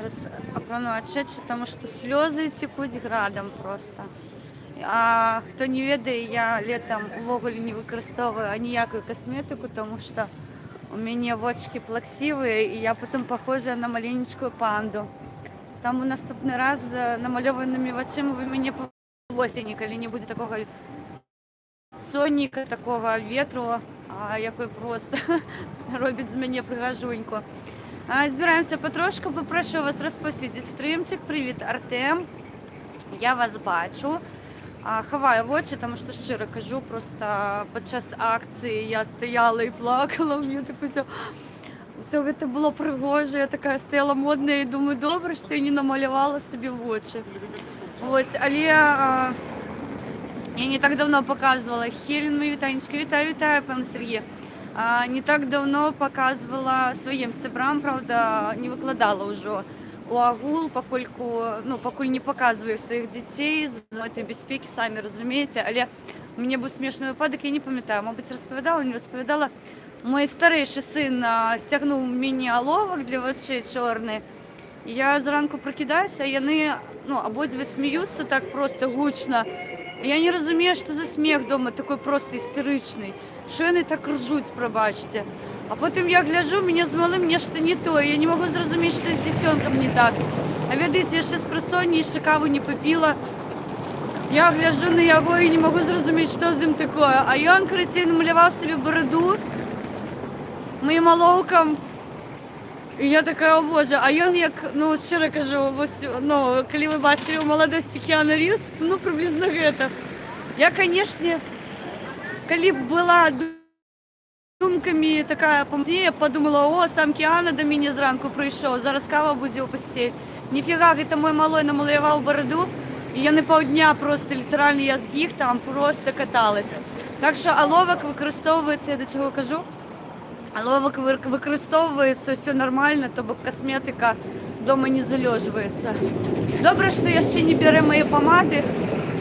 зараз апрану адчэчы, таму што слёзы цекуць градам проста. А хто не ведае, я летам увогуле не выкарыстоўваю аніякую касметыку, таму што у мяне вочки плаксівыя і я потым пахожая на маленечкую панду. Таму наступны раз з намалёванымі вачыма вы мяне восені, калі не будзе такога сонніка, такога ветру, якой проста робіць з мяне прыгажуньку. Збіраемся патрошку, папрошу вас распаўсюдзіць стрымчык. Прывіт, Артэм, я вас бачу. Хаваю вочы, таму што шчыра кажу, проста падчас акцыі я стаяла і плакала, у мяне так усё гэта было прыгожа, я такая стаяла модная і думаю, добра, што я не намалявала сабе вочы. Вось, але я не так давно показывала Хелен, моя вітанечка, вітаю, пан Сергей. Не так давно показывала сваім сябрам, правда, не выкладала ўжо у агул, пакуль не показываю сваіх дзяцей з мэтай бяспекі, самі разумееце, але у мяне быў смешны выпадак, я не памятаю, мабыць, распавядала, не распавядала. Мой старэйшы сын сцягнуў мяне аловак для вачэй чорны. Я зранку пракідаюся, яны абодва смеюцца так проста гучна. Я не разумею, што за смех дома такой проста істэрычны. Што яны так ржуць, прабачце. А потым я гляжу, мяне з малым нешта не тое. Я не магу зразумець, што з дзіцёнкам не так. А ведаеце, яшчэ з прасонні яшчэ каву не папіла. Я гляжу на яго і не магу зразумець, што з ім такое. А ён, карацей, намаляваў сабе бараду маім алоўкам. І я такая, о боже, а ён як, шчыра кажу, калі вы бачылі ў маладосці Кіану Рівз, прыблізна гэта. Я, канешне, калі б была думкамі такая памнее, падумала, сам Кіана да мяне зранку прыйшоў, зараз кава будзе ў пасцель. Ніфіга, гэта мой малой намаляваў бараду, і яны паўдня проста, літаральна, я з іх там проста каталась. Так што аловак выкарыстоўваецца, я да чаго кажу? Аловак выкарыстоўваецца, ўсё нармальна, то бок касметыка дома не залёжваецца. Добра, што яшчэ не бярэ мае памады,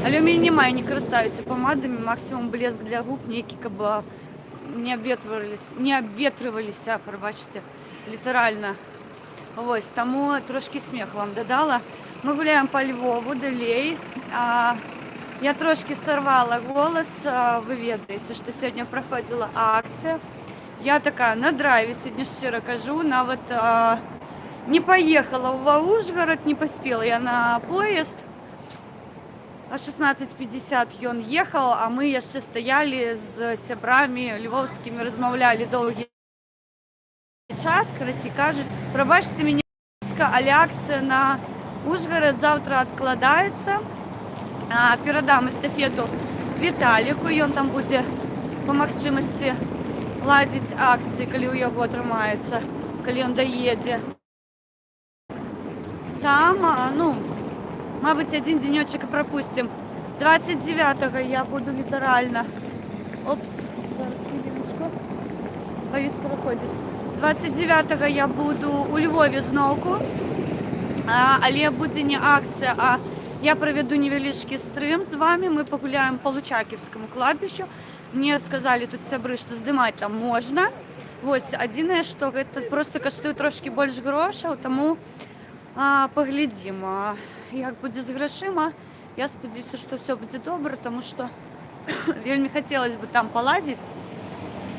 але ў мяне няма, я не карыстаюся памадамі, максімум блеск для губ нейкі, каб не абветрываліся, прабачце, літаральна. Вось, таму трошкі смех вам дадала. Мы гуляем па Львову далей. Я трошкі сарвала голас, вы ведаеце, што сёння праходзіла акцыя. Я такая на драйве, сегодня шчыра кажу, нават не поехала ва Ужгород, не поспела я на поезд. А 16:50 ён ехал, а мы яшчэ стаялі з сябрамі львовскімі, размаўлялі доўгі час, караці кажуць, прабачце мяне, але акцыя на Ужгород заўтра адкладаецца. Перадам эстафету Віталіку, ён там будзе па магчымасці ладзіць акцыі, калі ў яго атрымаецца, калі ён даедзе. Там, мабыць, адзін дзенёчак і прапусцім. 29-го я буду літаральна. Опс, зараз хвіліночку. Баюсь пераходзіць. 29-го я буду у Львове зноўку, але будзе не акцыя, а я правяду невялічкі стрым з вами. Мы пагуляем па Лучаківскаму кладбішчу. Мне сказали тут сябры, што здымаць там можна. Вось, адзінае, што гэта проста каштуе трошкі больш грошаў, таму паглядзім, як будзе з грашыма. Я спадзяюся, што ўсё будзе добра, таму што вельмі хацелось бы там палазіць,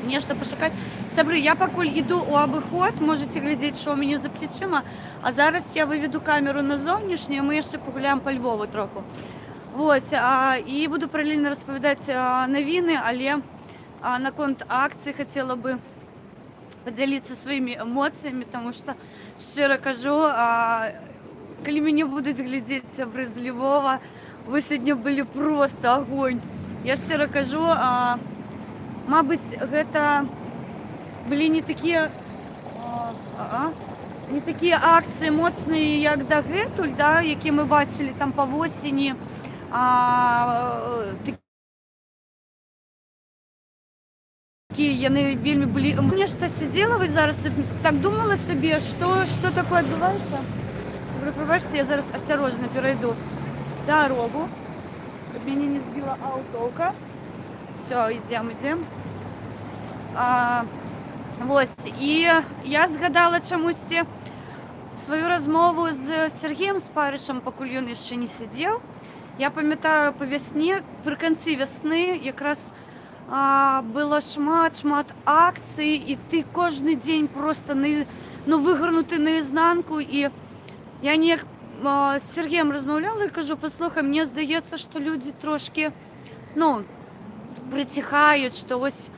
нешта пашукаць. Сябры, я пакуль іду ў абыход, можаце глядзець, што ў мяне за плечыма, а зараз я выведу камеру на зоўнішнюю, мы яшчэ пагуляем па Львову троху. Вось, і буду паралельна распавядаць навіны, але наконт акцыі хацела бы падзяліцца сваімі эмоцыямі, таму што, шчыра кажу, калі мяне будуць глядзець сябры з Львова, вы сёння былі проста агонь. Я шчыра кажу, мабыць, гэта былі не такія акцыі моцныя, як дагэтуль, якія мы бачылі там па восені. Яны вельмі былі. Нешта сидела, вось зараз так думала сабе, што такое адбываецца. Прабачце, я зараз асцярожна перайду дарогу, каб мяне не збіла аўтоўка. Все, ідзем. Вось, і я згадала чамусьці свою розмову з Сергієм Спаришем, поки він ще не сидів. Я пам'ятаю по весні, при кінці весни якраз було шмат акцій, і ти кожен день просто вигорнутий наізнанку. І я ніяк з Сергієм розмовляла і кажу, послухай, мені здається, що люди трошки притихають, що ось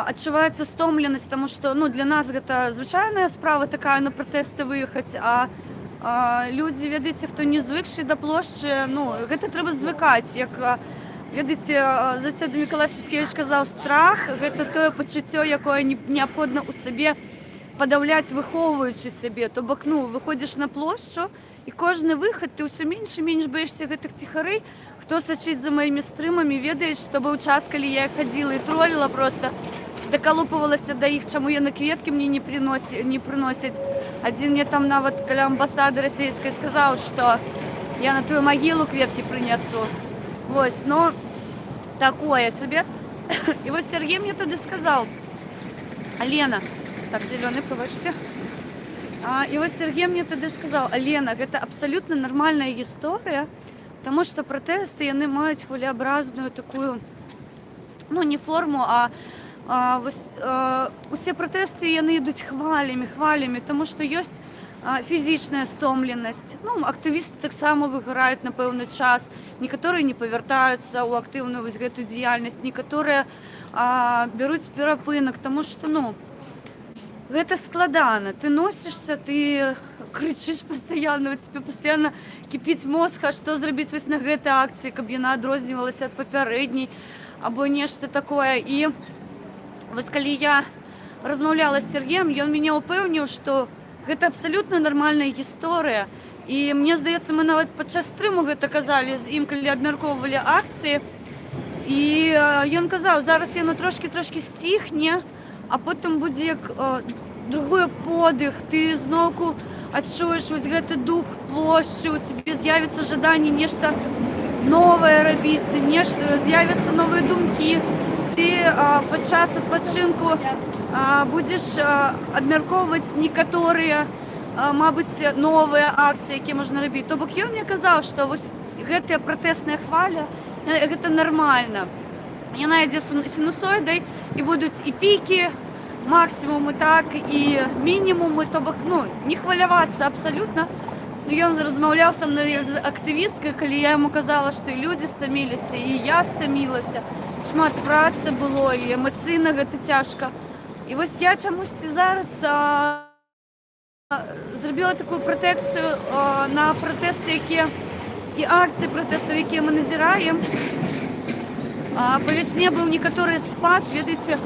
відчувається стомленість, тому що для нас це звичайна справа така на протести виїхати, а люди, видите, хто не звикший до площі, це треба звикати. Як, видите, завсёды Миколай Статкевич казав, страх – це те почуття, яке необхідно у собі подавляти, виховуючи себе. Тобто, виходиш на площу, і кожен вихід, ти все менше і менше боїшся цих тихарей. Хто сочить за моїми стримами, ведає, що був час, коли я ходила і тролила просто, доколупувалася до їх, чому я на квітки мені не приносять. Один мне там навіть коли амбасада російської сказав, що я на твою могилу квітки принесу. Ось, такое себе. І ось Сергій мені тоді сказав, Алена, так, зеленый, пробачте. І ось Сергій мені тоді сказав, Алена, це абсолютно нормальна історія, тому що протести, вони мають хвилеобразну таку, не форму, усі протести, вони йдуть хвалями, тому що є фізична стомленість. Активісти так само вигорають на певний час, некоторі не повертаються у активну ось цю діяльність, некоторі беруть перепинок, тому що, це складано. Ти носишся, ти кричиш постійно, у тебе постійно кипить мозг, а що зробити ось на цій акції, щоб вона відрізнювалася від попередньої, або нечто таке. І ось коли я розмовляла з Сергієм, він мене упевнив, що це абсолютно нормальна історія. І мені здається, ми навіть під час стриму це казали з ним, коли обмірковували акції. І він казав, зараз воно трошки стихне, а потім буде як другий подих, ти знову відчуєш ось цей дух площі, у тебе з'явиться бажання нечто нове робити, з'являться нові думки. Ти під час відпочинку будеш обмірковувати некоторі, мабуть, нові акції, які можна робити. Тобто він мені казав, що ось ця протестна хвиля, це нормально. Вона йде синусоїдою, і будуть і піки, максимуми, так, і мінімуми. Тобто, не хвилюватися абсолютно. Він розмовляв зі мною як з активісткою, коли я йому казала, що і люди стомилися, і я стомилася. Шмат праці було, і емоційно це тяжко. І ось я чомусь зараз зробила таку протекцію на протести, які і акції протестів, які ми назираємо. По весне був некоторий спад, видите,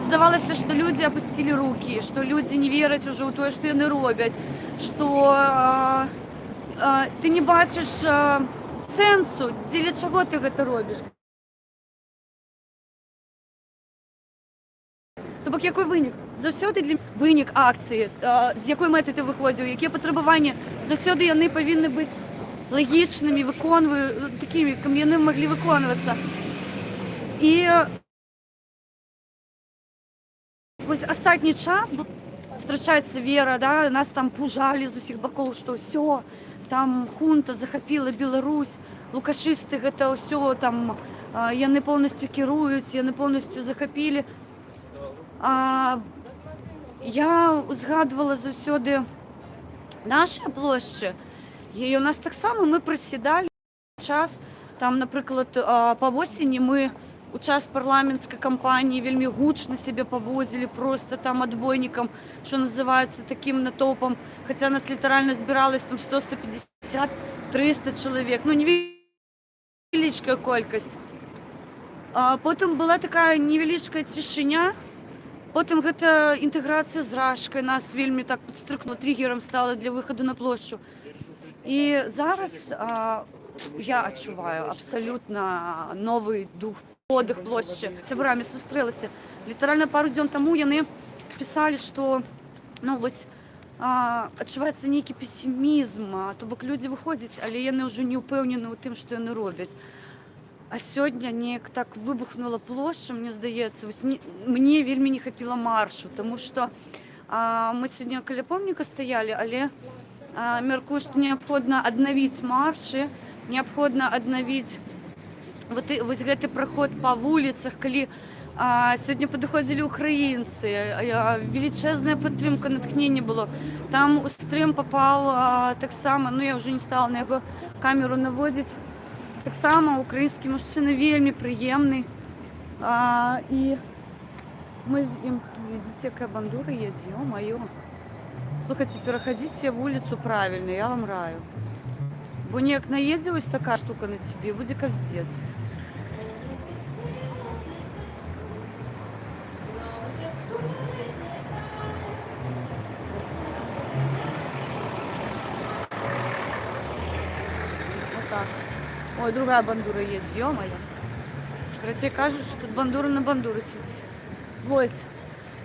здавалося, що люди опустили руки, що люди не вірять уже у те, що вони роблять, що ти не бачиш сенсу, для чого ти це робиш. Тобто, який винік? Завсёди для винік акції, з якої мети ти виходив, які потребування, завсёди вони повинні бути логічними, такими, як вони могли виконуватися. І ось останній час зустрічається віра, да, нас там пужали з усіх боків, що все, там хунта захопила Білорусь, лукашисти, це все, там, вони повністю керують, вони повністю захопили. Я згадувала завсёди наші площі, і у нас так само ми присідали час, там, наприклад, по осені ми у час парламентської кампанії вельми гучно себе поводили, просто там отбойником, що називається, таким натовпом, хоча нас літерально збиралось там 100, 150, 300 чоловік, невеличка кількість. Потім була така невеличка тишина. Потім ця інтеграція з Рашкою нас вельми так підстрикнула, тригером стала для виходу на площу. І зараз я відчуваю абсолютно новий дух, подих площі. З сябрами зустрілися. Літерально пару днів тому вони писали, що ось відчувається некий песимізм, тобто люди виходять, але вони вже не впевнені у тим, що вони роблять. А сьогодні так вибухнула площа, мені здається, ось мені вельми не хапіло маршу, тому що Мы сёння каля помніка стаялі, але мяркую, што неабходна аднавіць маршы, неабходна аднавіць вось гэты праход па вуліцах, калі сёння падыходзілі украінцы, велічэзная падтрымка, натхненне было. Там у стрым папаў таксама, ну я ўжо не стала на яго камеру наводзіць, таксама украінскі мужчына вельмі прыемны. І мы з ім, видите, якая бандура едзе, ё-маё. Слухайте, пераходите вуліцу правильно, я вам раю. Бо неяк наедзе вось такая штука на тебе, будзе капздец. Вот так. Ой, другая бандура едзе, ё-моё. Карацей, кажуць, што тут бандура на бандуру сидзіць. Вось.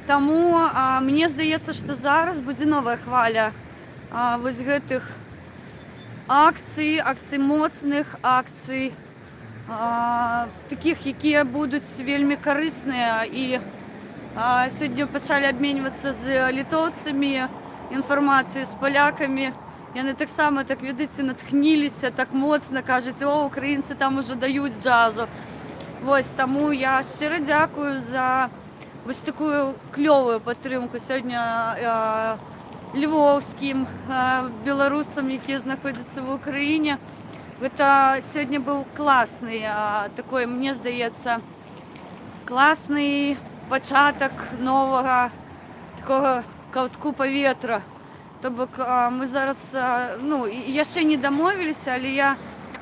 Таму мне здаецца, што зараз будзе новая хваля вось гэтых акцый моцных, акцый такіх, якія будуць вельмі карысныя. І сёння пачалі абменьвацца з літоўцамі інфармацыяй, з палякамі. Яны таксама, так ведаеце, натхніліся, так моцна кажуць: о, украінцы там ужо даюць джазу. Вось, таму я шчыра дзякую за вось такую клёвую падтрымку сёння львоўскім беларусам, якія знаходзяцца в Украіне. Гэта сёння быў класны такой, мне здаецца, класны пачатак новага такога каўтку паветра. То бок мы зараз, ну, яшчэ не дамовіліся, але я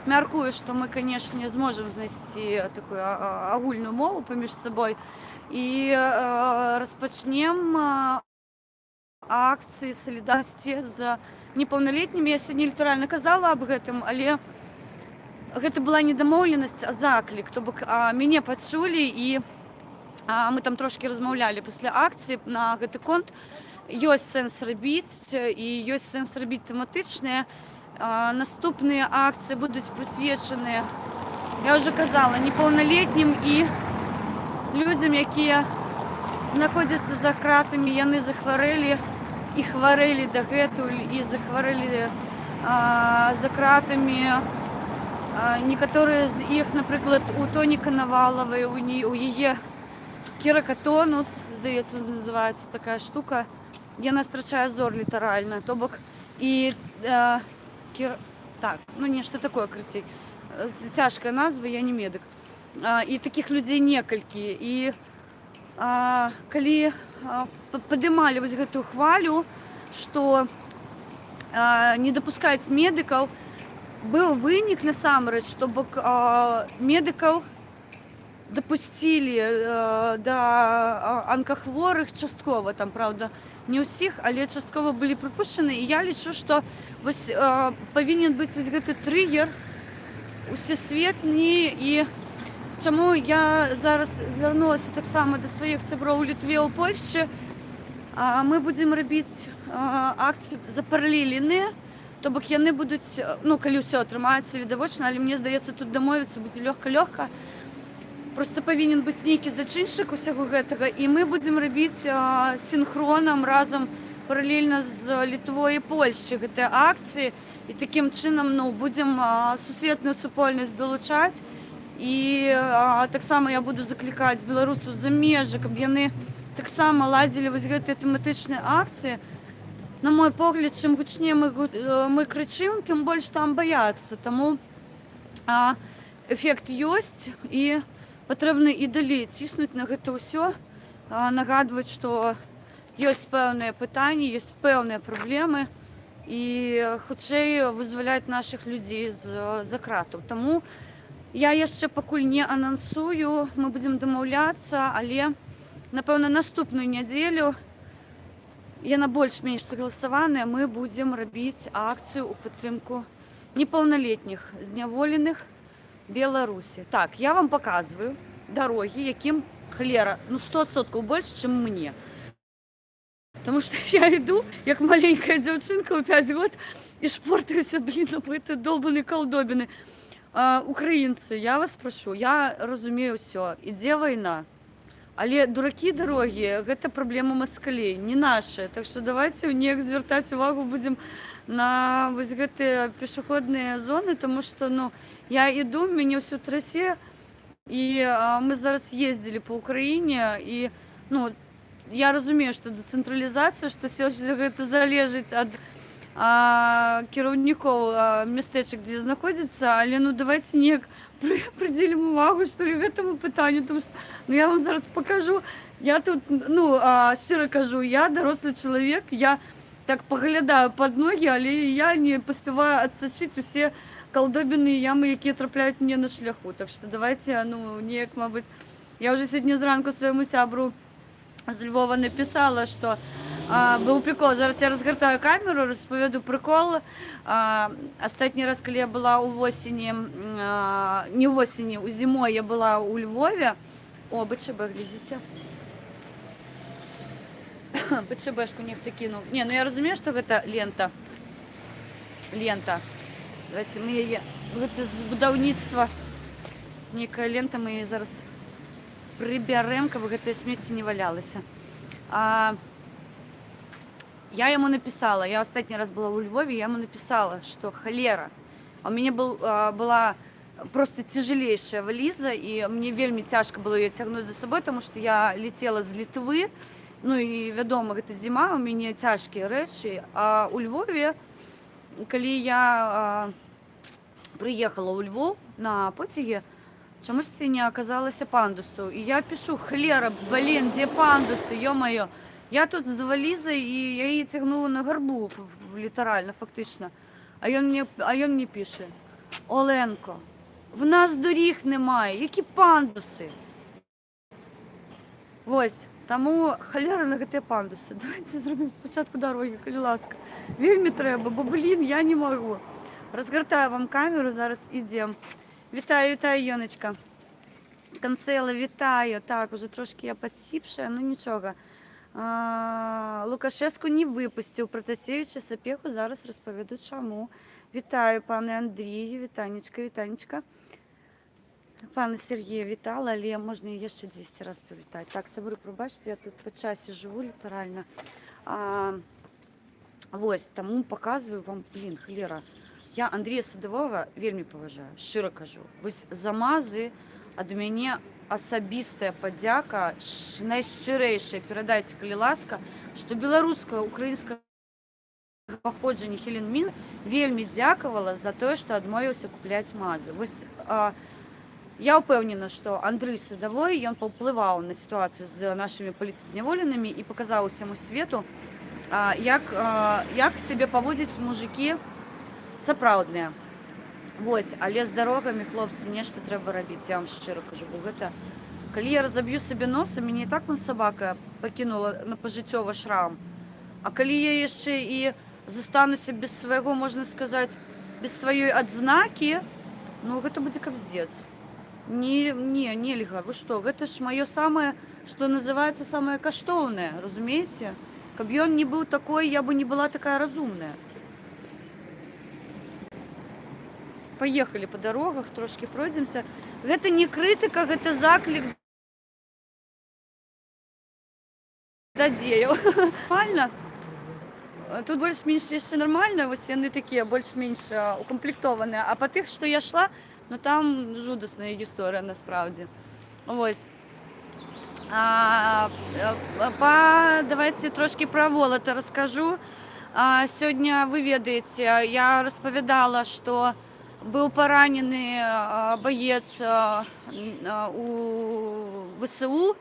мяркую, што мы, канешне, зможам знайсці такую агульную мову паміж сабой і распачнем акцыі салідарнасці з непаўналетнімі. Я сёння літаральна казала аб гэтым, але гэта была не дамоўленасць, а заклік. То бок мяне пачулі, і мы там трошкі размаўлялі пасля акцыі на гэты конт. Ёсць сэнс рабіць, і ёсць сэнс рабіць тэматычныя. Наступныя акцыі будуць прысвечаныя, я ўжо казала, непаўналетнім і людзям, якія знаходзяцца за кратамі. Яны захварэлі і хварэлі дагэтуль, і захварэлі за кратамі. Некаторыя з іх, напрыклад, у Тоні Канавалавай, у яе кератонус, здаецца, называецца такая штука. Яна страчае зор літаральна. То бок і так, ну нешта такое, крыцей. Цяжкая назва, я не медык. І такіх людзей некалькі. І калі падымалі вось гэтую хвалю, што не дапускаюць медыкаў, быў вынік насамрэч, што бок медыкаў дапусцілі да анкахворых часткова, там, правда, не ўсіх, але часткова былі прыпушчаны. І я лічу, што вось павінен быць вось гэты трыгер усесветні. І чаму я зараз звярнулася таксама да сваіх сяброў у Літве, у Польшчы. Мы будзем рабіць акцыі запаралеленыя, то бок яны будуць, ну, калі ўсё атрымаецца відавочна, але мне здаецца, тут дамовіцца будзе лёгка-лёгка. Просто павінен быць нейкі зачыншчык усяго гэтага, і мы будзем рабіць сінхронам разам паралельна з Літвой і Польшчай гэтыя акцыі, і такім чынам, ну, будзем сусветную супольнасць далучаць. І таксама я буду заклікаць беларусаў за межы, каб яны таксама ладзілі вось гэтыя тэматычныя акцыі. На мой погляд, чым гучней мы крычым, тым больш там баяцца. Таму эфект ёсць, і патрэбна і далей ціснуць на гэта ўсё, нагадваць, што ёсць пэўныя пытанні, ёсць пэўныя праблемы, і хутчэй вызваляць нашых людзей з-за кратаў. Таму я яшчэ пакуль не анансую, мы будзем дамаўляцца, але, напэўна, наступную нядзелю, яна больш-менш сагласаваная, мы будзем рабіць акцыю ў падтрымку непаўналетніх зняволеных Беларусі. Так, я вам показываю дороги, яким холера, ну, 100% больше, чем мне. Потому что я иду, как маленькая девчонка в 5 год, и шпортаюся, блин, об этой долбаной колдобины. Украинцы, я вас прошу, я разумею все. Іде війна. Але дуракі дарогі, гэта праблема маскалей, не наша. Так што давайце неяк звяртаць увагу будзем на вось гэтыя пешаходныя зоны, таму што ну, я іду, мяне ўсё трасе, і мы зараз ездзілі па ўкраіне, і ну, я разумею, што дэцэнтралізацыя, што гэта залежыць ад кіраўнікоў мястэчак, дзе знаходзіцца, але ну давайте неяк прыдзелім увагу, што ли, гэтаму пытанню, тому што ну, я вам зараз покажу. Я тут, ну, шчыра кажу, я дарослы чалавек, я так паглядаю пад ногі, але я не паспяваю адсачыць усе калдобіны і ямы, якія трапляюць мне на шляху. Так што давайте, ну, неяк, мабыць, я ўжо сёння зранку свайму сябру з Львова написала, што был прикол. Зараз я разгортаю камеру, распавяду прикол. Астатні раз, калі я была у восені, не ў восені, у зімой я была у Львове. О, БЧБ, глядзіце. БЧБшку нехта кінуў. Не, ну я разумею, што гэта лента. Лента. Давайте мы яе... Гэта з будаўніцтва. Некая лента, мы яе зараз прыбярэм, каб гэтае смецце не валялася. Я ему написала, я ostatni раз была у Львове, я ему написала, что холера. У меня была просто тяжелейшая вализа, и мне вельми тяжко было ее тягнуть за собой, потому что я летела з Литвы, ну и, вядома, гэта зима, у меня тяжкие рэчы. А у Львове, калі я приехала у Львов на потяге, чамусьці не оказалася пандусу. И я пишу, холера, блин, где пандусы, ё-моё. Я тут з валізай, і я її тягнула на гарбу, літерально, фактично. А ён мені пише: Оленко, в нас доріг немає, які пандуси? Ось, тому холера на гэты пандуси. Давайте зробимо спочатку дороги, коли ласка. Вельми треба, бо, блін, я не можу. Розгортаю вам камеру, зараз ідем. Вітаю, вітаю, Йоночка. Канцела, вітаю. Так, уже трошки я підсіпша, ну нічого. Лукашеску не випустив Протасевича Сапеху, зараз розповіду чому. Вітаю, пане Андрію, вітанечка, вітанечка. Пане Сергію, вітала, але можна її ще 200 разів повітати. Так, сабру, пробачте, я тут по часі живу літерально. Ось, тому показую вам, блін, холера. Я Андрія Садового вельми поважаю, щиро кажу. Ось замази ад мяне асабістая падзяка, найшчырэйшая, перадайце, калі ласка, што беларуская, украінская паходжанне Хелен Мін вельмі дзякавала за тое, што адмовіўся купляць мазы. Вось я ўпэўнена, што Андрэй Садовой, ён паўплываў на сітуацыю з нашымі палітзняволенымі і паказаў усяму свету, як сябе паводзяць мужыкі сапраўдныя. Вось, але з дарогамі, хлопцы, нешта трэба рабіць, я вам шчыра кажу, бо гэта... Калі я разаб'ю сабе нос, мяне і так вон сабака пакінула на пажыццёвы шрам. А калі я яшчэ і застануся без свайго, можна сказаць, без сваёй адзнакі, ну гэта будзе капздец. Нельга, вы што, гэта ж маё самае, што называецца, самае каштоўнае, разумееце? Каб ён не быў такой, я бы не была такая разумная. Поехали по дорогах, трошки пройдемся. Гэта не критика, гэта заклик да дзеяў. Нормально. Тут больш-менш яшчэ нормально, вось яны такія больш-менш укамплектованыя. А па тых, што я шла, ну там жудасная гісторыя насправді. Вось. Давайте трошки про Волата раскажу. Сёння вы ведаеце, я распавядала, што быў паранены баец у ВСУ.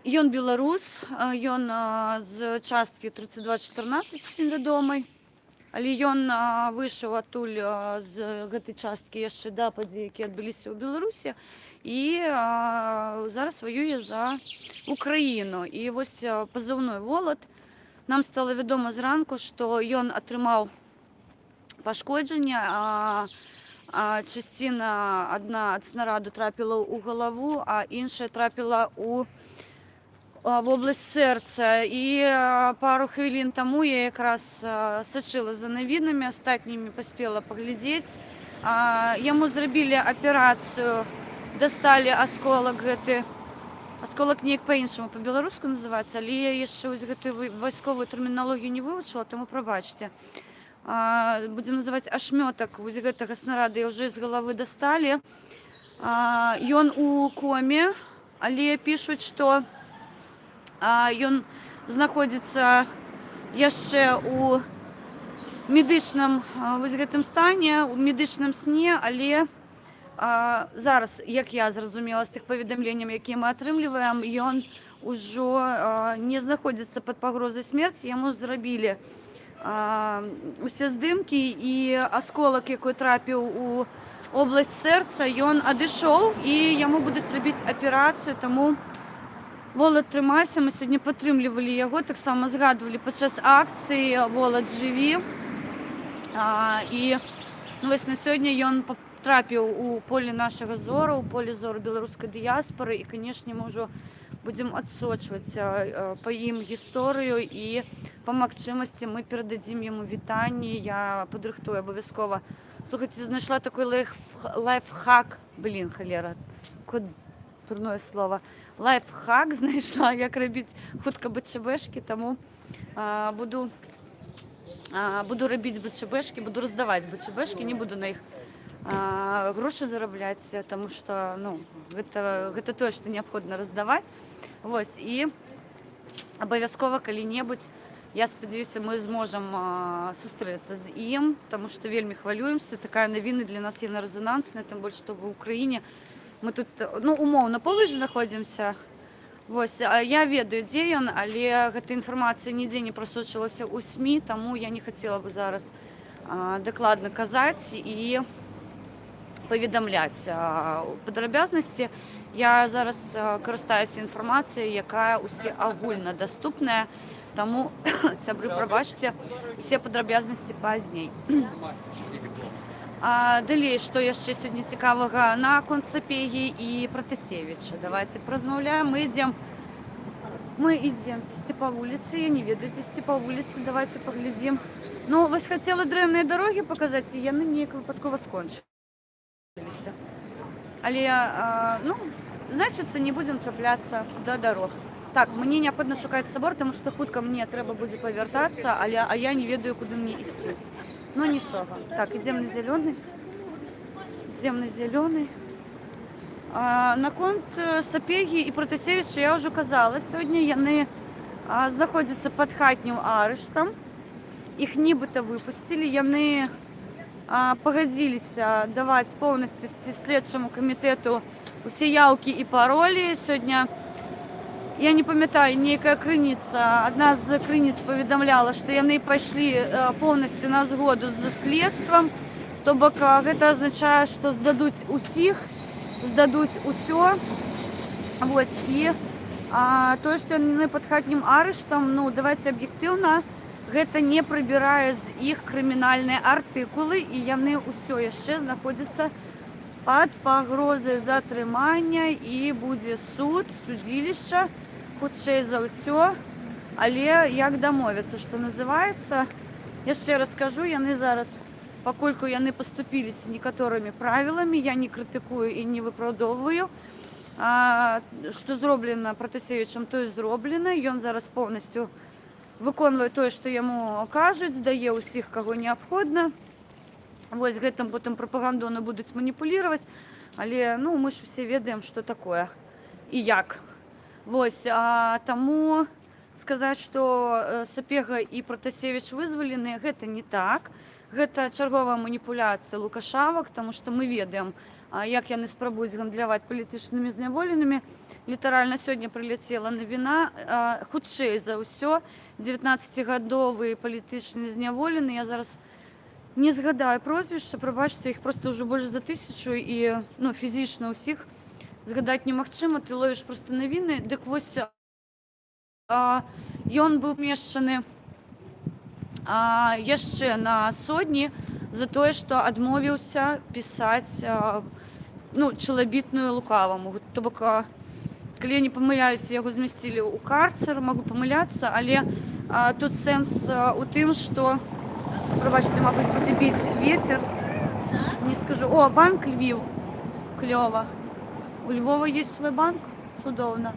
Ён беларус, ён з часткі 3214, усім вядомай. Але ён выйшаў адтуль з гэтай часткі яшчэ да падзей, якія адбыліся ў Беларусі. І зараз ваюе за Украіну. І вось пазыўной Волат. Нам стала вядома зранку, што ён атрымаў пашкоджанне, частина одна ад снараду трапіла ў галаву, а іншая трапіла в область сэрца. І пару хвілін таму я якраз сачыла за навінамі, астатнімі паспела паглядзець. Яму зрабілі аперацыю, дасталі асколак гэты Асколак неяк па-іншаму па-беларуску называецца, але я яшчэ вось гэтую вайсковую тэрміналогію не вывучыла, таму прабачце. Будзем называць ашмётак вось гэтага снарада, я ўжо з галавы дасталі. Ён у коме, але пішуць, што ён знаходзіцца яшчэ у медычным вось гэтым стане, у медычным сне, але зараз, як я зразумела з тых паведамленняў, якія мы атрымліваем, ён ужо не знаходзіцца пад пагрозай смерці, яму зрабілі усе здымкі, і асколак, якой трапіў у область сэрца, ён адышоў, і яму будуць рабіць аперацыю, таму Волат, трымайся, мы сёння падтрымлівалі яго, таксама згадвалі падчас акцыі «Волат, жыві». І вось на сёння ён трапіў у поле нашага зору, у поле зору беларускай дыяспары, і, канешне, мы ўжо будзем адсочваць па ім гісторыю, і па магчымасці мы перададзім яму вітанні, я падрыхтую абавязкова. Слухайце, знайшла такой лайфхак, халера, якое дурное слово, лайфхак знайшла, як рабіць хутка БЧБшкі, таму буду рабіць БЧБшкі, буду раздаваць БЧБшкі, не буду на іх грошы зарабляць, таму што гэта тое, што неабходна раздаваць. Вось, і абавязкова калі-небудзь, я спадзяюся, мы зможам сустрэцца з ім, таму што вельмі хвалюемся, такая навіна для нас яна рэзанансная, тым больш, што ва ўкраіне мы тут, умоўна, побач знаходзімся. Вось, я ведаю, дзе ён, але гэта інфармацыя нідзе не прасочылася ў СМІ, таму я не хацела бы зараз дакладна казаць і паведамляць падрабязнасці. Я зараз карыстаюся інфармацыяй, якая ўсе агульнадаступная, таму, сябры, прабачце, усе падрабязнасці пазней. Далей, што яшчэ сёння цікавага наконт Сапегі і Пратасевіча? Давайте паразмаўляем. Мы ідзем дзесьці па вуліцы, я не ведаю, дзесьці па вуліцы, давайте паглядзім. Вось хацела дрэнныя дарогі паказаць, і яны неяк выпадкова скончыліся. Але, значыцца, не будзем чапляцца да дарог. Так, мне неабходна шукаць сабор, таму што хутка мне трэба будзе павяртацца, а я не ведаю, куды мне ісці. Нічога. Так, ідзем на зялёны. Наконт Сапегі і Пратасевіча я ўжо казала, сёння яны знаходзяцца пад хатнім арыштам. Іх нібыта выпусцілі, яны пагадзіліся даваць поўнасцю следчаму камітэту усе яўкі і паролі. Сёння, я не памятаю, нейкая крыніца, адна з крыніц паведамляла, што яны пайшлі поўнасцю на згоду з следствам, то бок гэта азначае, што здадуць усіх, здадуць усё. Вось, і тое, што яны пад хатнім арыштам, давайце аб'ектыўна, гэта не прыбірае з іх крымінальныя артыкулы, і яны ўсё яшчэ знаходзяцца пад пагрозай затрымання, і будзе суд, судзілішча, хутчэй за ўсё, але як дамовіцца, што называецца. Яшчэ раз скажу, яны зараз, паколькі яны паступіліся некаторымі правіламі, я не крытыкую і не выпраўдоўваю, што зроблена Пратасевічам, тое зроблена. Ён зараз поўнасцю выконвае тое, што яму кажуць, здае ўсіх, каго неабходна. Вось гэтым потым прапагандоны будуць маніпуліраваць, але мы ж усе ведаем, што такое і як. Вось, таму сказаць, што Сапега і Пратасевіч вызваленыя, гэта не так. Гэта чарговая маніпуляцыя лукашавак, таму што мы ведаем, як яны спрабуюць гандляваць палітычнымі зняволенымі. Літаральна сёння прыляцела навіна, хутчэй за ўсё, 19-гадовы палітычны зняволены, я зараз не згадаю прозвішча, прабачце, іх проста ўжо больш за 1000, і фізічна ўсіх згадаць немагчыма, ты ловіш проста навіны. Дык вось, ён быў умешчаны яшчэ на сотні за тое, што адмовіўся пісаць чалабітную лукаваму. То бок, калі я не памыляюся, яго змясцілі ў карцер, магу памыляцца, але тут сэнс у тым, што, прабачце, мабыць, будзе біць вецер, не скажу. Банк Львів, клёва. У Львова ёсць свой банк, цудоўна.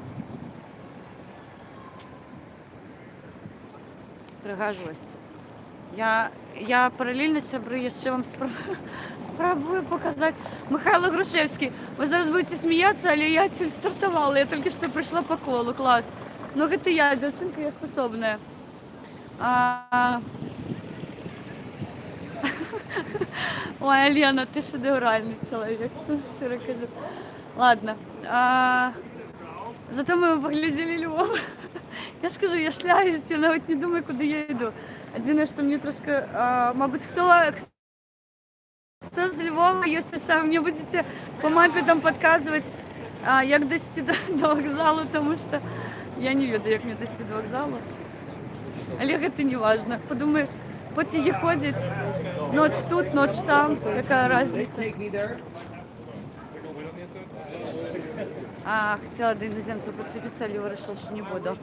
прыгажосць. Я паралельна, сябры, яшчэ вам спрабую паказаць. Михайло Грушевскі. Вы зараз будете смяяцца, але я адсюль стартавала. Я толькі што прыйшла па колу, клас. Ну гэта я, дзяўчынка, я спасобная. Ой, Алена, ты шэдэўральны чалавек, шчыра кажу. Ладно. Зато мы паглядзелі Львов. Я ж кажу, я шляюсь, я нават не думаю, куды я іду. Адзінае, што мне трошка, мабыць, хто з Львова ёсць, чым мне будзеце па мапе там падказваць, як дайсці до вакзалу, таму што я не ведаю, як мне дайсці до вакзалу. Але гэта не важна. Падумаеш, поцігі ходзяць, ноч тут, ноч там, якая разница. Хотела до іноземців поцепиться, але вирішила, що не буду.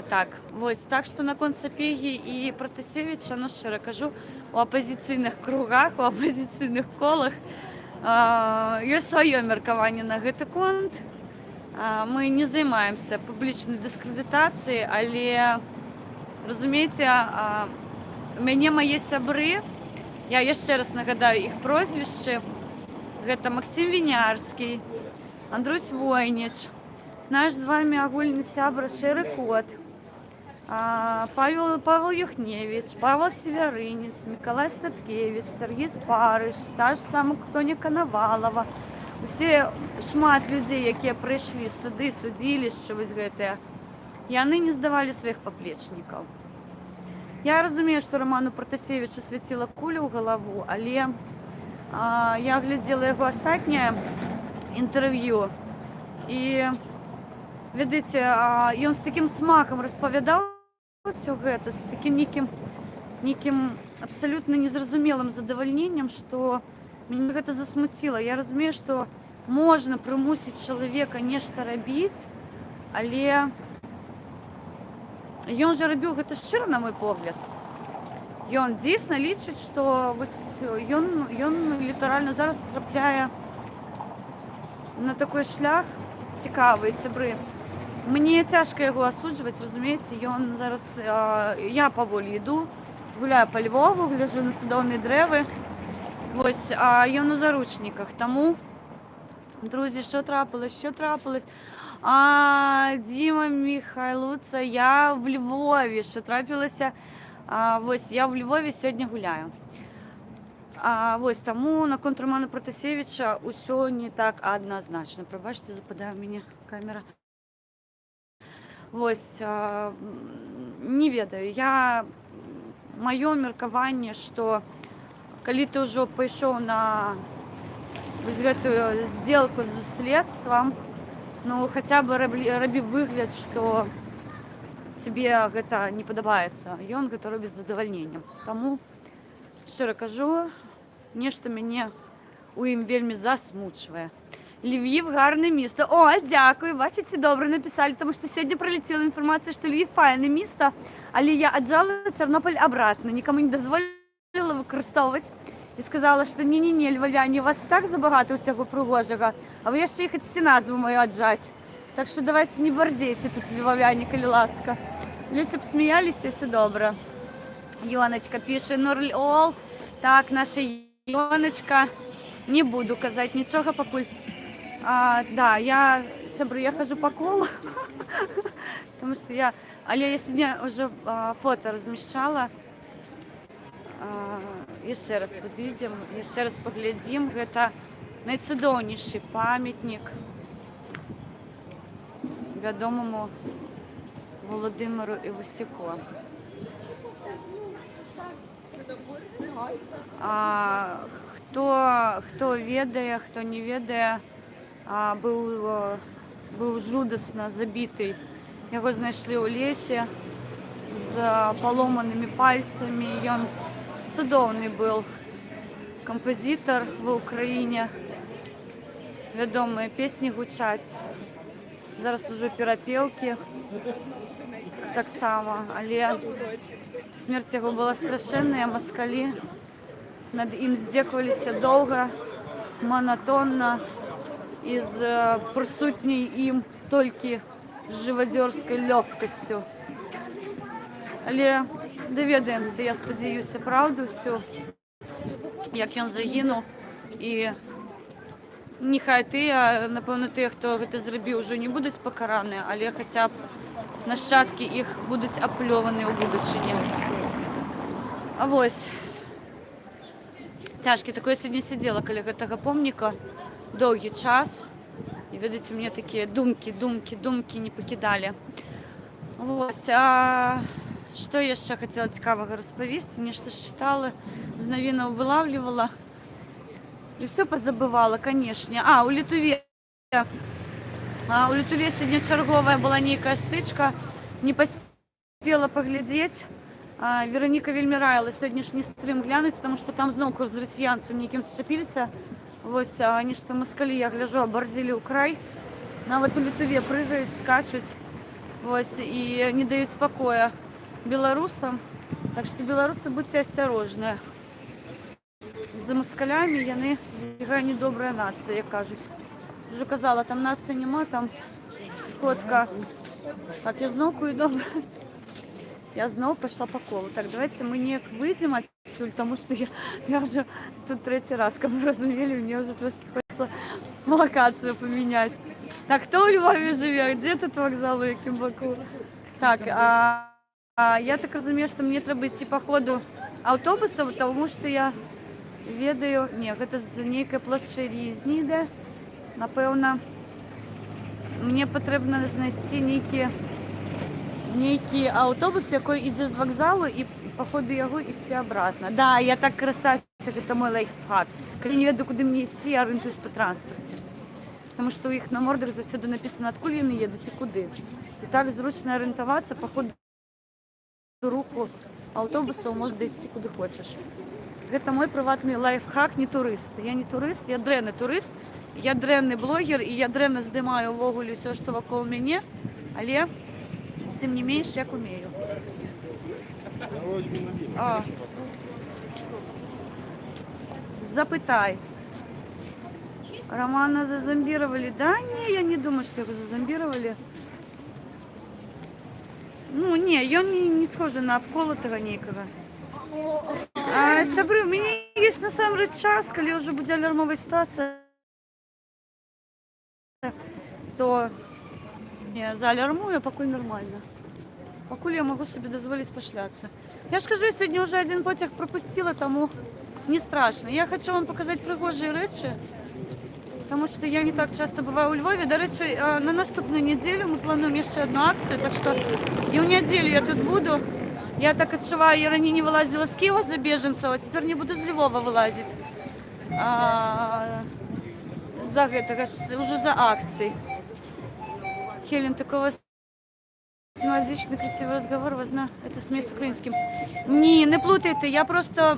Так, ось, так що на Концапегі і Протасевича, ну, щиро кажу, у опозиційних кругах, у опозиційних колах ёсць сваё меркаванне на гэты конт. Мы не займаемся публічнай дыскрэдытацыяй, але, разумееце, у мяне мае сябры, я яшчэ раз нагадаю іх прозвішчы, гэта Максим Вінярскі, Андрусь Войніч, наш з вами агульны сябра Шэры Кот, Павел Юхневич, Павел Северынец, Миколай Статкевич, Сергей Спарыш, та ж сама Тоня Коновалова. Усе шмат людзей, якія прыйшлі суды, судзілішчы, вось гэтыя, яны не здавалі сваіх паплечнікаў. Я разумею, што Роману Протасевичу свяціла куля ў галаву, але я глядзела яго астатняе інтэрв'ю, і, ведаеце, ён з такім смакам распавядаў ўсё гэта, з такім нейкім абсалютна незразумелым задавальненнем, што мяне гэта засмуціла. Я разумею, што можна прымусіць чалавека нешта рабіць, але ён жа рабіў гэта шчыра, на мой погляд. Ён дзейсна лічыць, што ён літаральна зараз трапляе на такой шлях цікавы, сябры. Мне цяжка яго асуджваць, разумееце, ён зараз, я паволі іду, гуляю па Львову, гляжу на цудоўныя дрэвы, вось, а ён у заручніках, таму, друзі, що трапилось? Діма Михайлуца, я в Львові, що трапилося, ось, я в Львові сьогодні гуляю. Ось, тому на конт Романа Протасевича усё не так однозначно. Пробачте, западає в мене камера. Ось, не ведаю, маё меркаванне, што калі ты ўжо пайшоў на вось гэтую сделку з следствам, ну, хаця бы рабі выгляд, што тебе гэта не падабаецца. Ён гэта робіць з задавальненнем. Таму, шчыра кажу, нешта мяне у ім вельмі засмучвае. Львів гарне місто. О, дякую, бачите, добре написали, тому що сьогодні прилетіла інформація, що Львів файне місто, але я отжала Тернопіль обратно, нікому не дозволила використовувати. І сказала, що ні-ні-ні, львов'яні, у вас і так забагато всього пригожого, а ви ще й хочете назву мою отжать. Так що давайте не борзейте тут, львов'яні, коли ласка. Люся б сміялися, все добре. Йоночка пише, Нурльол. Так, наша Йоночка. Не буду казати нічого, покуль. Да, я хожу по колу, потому что я сегодня уже фото размещала. Еще раз подойдем, еще раз поглядим. Это найцудоўнейшы памятник вядомому Володимиру Івасюку. Хто ведае, хто не ведае, быў жудасна забіты. Яго знайшлі ў лесе з паломанымі пальцамі. Ён цудоўны быў кампазітар ва ўкраіне. Вядомыя песні гучаць. Зараз ужо перапелкі таксама, але смерць яго была страшэнная, маскалі над ім здзекаваліся доўга, манатонна і з прысутняй ім толькі жывадзёрскай лёгкасцю. Але доведаємося, я сподіваюся, правду всю, як він загинув. І нехай ти, а напевно ті, хто це зробив, вже не будуть покарані, але хоча б нащадки їх будуть опльовані у будучині. А ось. Тяжкі. Такое сьогодні сиділа біля цього помника довгий час. І, видите, мене такі думки не покидали. Ось. А що я ще хотіла цікавого розповісти? Мені щось читала, з новинок вилавлювала. І все позабивала, звісно. У Литві. У Литві сьогодні чергова була нейка стичка. Не поспела поглядеть. Вероніка вельми раїла сьогоднішній стрім глянути, тому що там знову з росіянцем ніким зчепилися. Ось, вони ж там москалі, я гляжу, оборзили у край. Навіть у Литві пригають, скачуть. Ось, і не дають спокою білорусам. Так що білоруси, будьте осторожні. За москалями вони яка недобра нація, як кажуть. Вже казала, там нації нема, там скотка. Так, я знову кую добре. Я знову пішла по колу. Так, давайте ми ніяк вийдемо відсюди, тому що я вже тут третій раз, як ви розуміли, мені вже трошки хочеться локацію поміняти. Так, хто у Львові живе? Де тут вокзал, у яким боку? Так, я так розумію, що мені треба йти по ходу автобусом, тому що я ведаю, ні, це з нейкої площі Різні йде, напевно. Мені потрібно знайти некий автобус, який йде з вокзалу і по ходу його йти обратно. Да, я так користуюся, це мій лайфхак. Коли не веду, куди мені йти, я орієнтуюсь по транспорті. Тому що у їх на мордах завжди написано, откуда вони їдуть і куди. І так зручно орієнтуватися по ходу руху автобусу, можеш дійти куди хочеш. Це мій приватний лайфхак, не турист. Я не турист, я дренний турист, я дренний блогер, і я дренно знімаю ввогуле все, що навколо мене, але тим не менш, як умею. Запытай. Романа зазомбировали. Да, не, я не думаю, что его зазомбировали. Ну, не, он не схожий на обколотого некого. Сабры, у меня есть на самом деле час, когда уже будет алярмовая ситуация, то я заалярмую, покуль нормально. Покуль я могу себе дозволить пошляться. Я ж кажу, я сегодня уже один потяг пропустила, тому не страшно. Я хочу вам показати пригожі речі, тому що я не так часто буваю у Львові. До речі, на наступну неділю ми плануємо ще одну акцію, так що і в неділю я тут буду. Я так відчуваю, я раніше не вилазила з Києва за біженців, а тепер не буду з Львова вилазити. За этого, уже за акцией. Хелен, такого отличный, красивый разговор, возможно, это смесь з українським. Ні, не плутайте, я просто...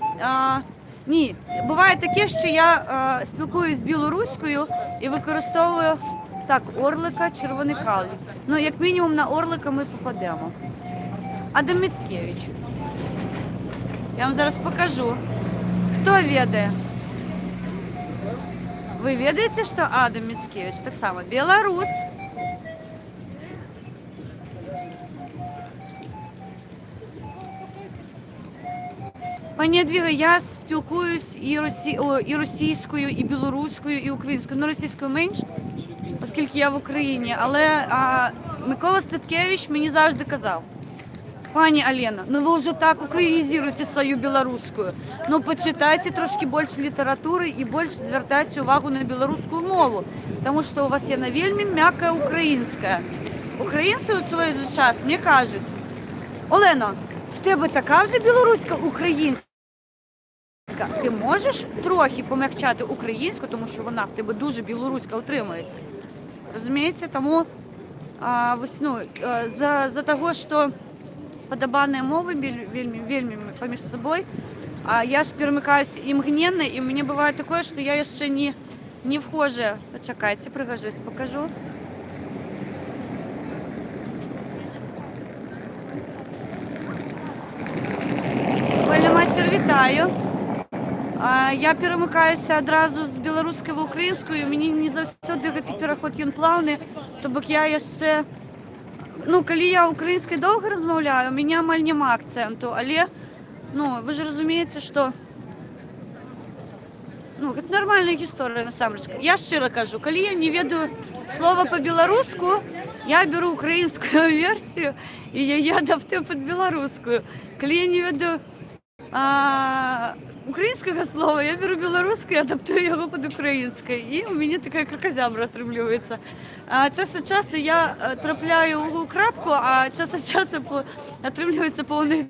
Ні, буває таке, що я спілкуюсь білоруською і використовую так, Орлика, Червоний Краль. Ну, як мінімум на Орлика ми попадемо. Адам Міцкевич. Я вам зараз покажу. Хто ведає? Ви ведаєте, що Адам Міцкевич? Так само, білорус. Пані Едвіга, я спілкуюсь і російською, і білоруською, і українською. Ну, російською менш, оскільки я в Україні. Але Микола Статкевич мені завжди казав: пані Алена, ну ви вже так українізуєте свою білоруську. Ну почитайте трошки більше літератури і більше звертайте увагу на білоруську мову. Тому що у вас є на вельми м'яка українська. Українці у свій час мені кажуть: Олено, в тебе така вже білоруська українська. Ти можеш трохи пом'якчати українську, тому що вона в тебе дуже білоруська утримується. Розумієте? Тому за того, що подобанные мовы вельми поміж собой. Я ж перемикаюсь і мгновенно, і мені буває таке, що я ще не вхожа. Почекайте, пригожусь, покажу. Мастер, вітаю. Я перемикаюся одразу з білоруської в українську, і мені не завжди цей переход він плавний, тобто я ще ну, калі я украінскай доўга размаўляю, у мяне амаль няма акцэнту, але ну, вы ж разумееце, што ну, гэта нармальная гісторыя насамрэч. Я шчыра кажу, калі я не ведаю слова па-беларуску, я беру украінскую версію і яе адаптую пад беларускую. Калі я не ведаю украінскага слова, я беру беларускае і адаптую яго пад украінскай. І у мяне такая кракозябра атрымліваецца. Час ад часу я трапляю ў крапку, а час ад часу атрымліваецца поўная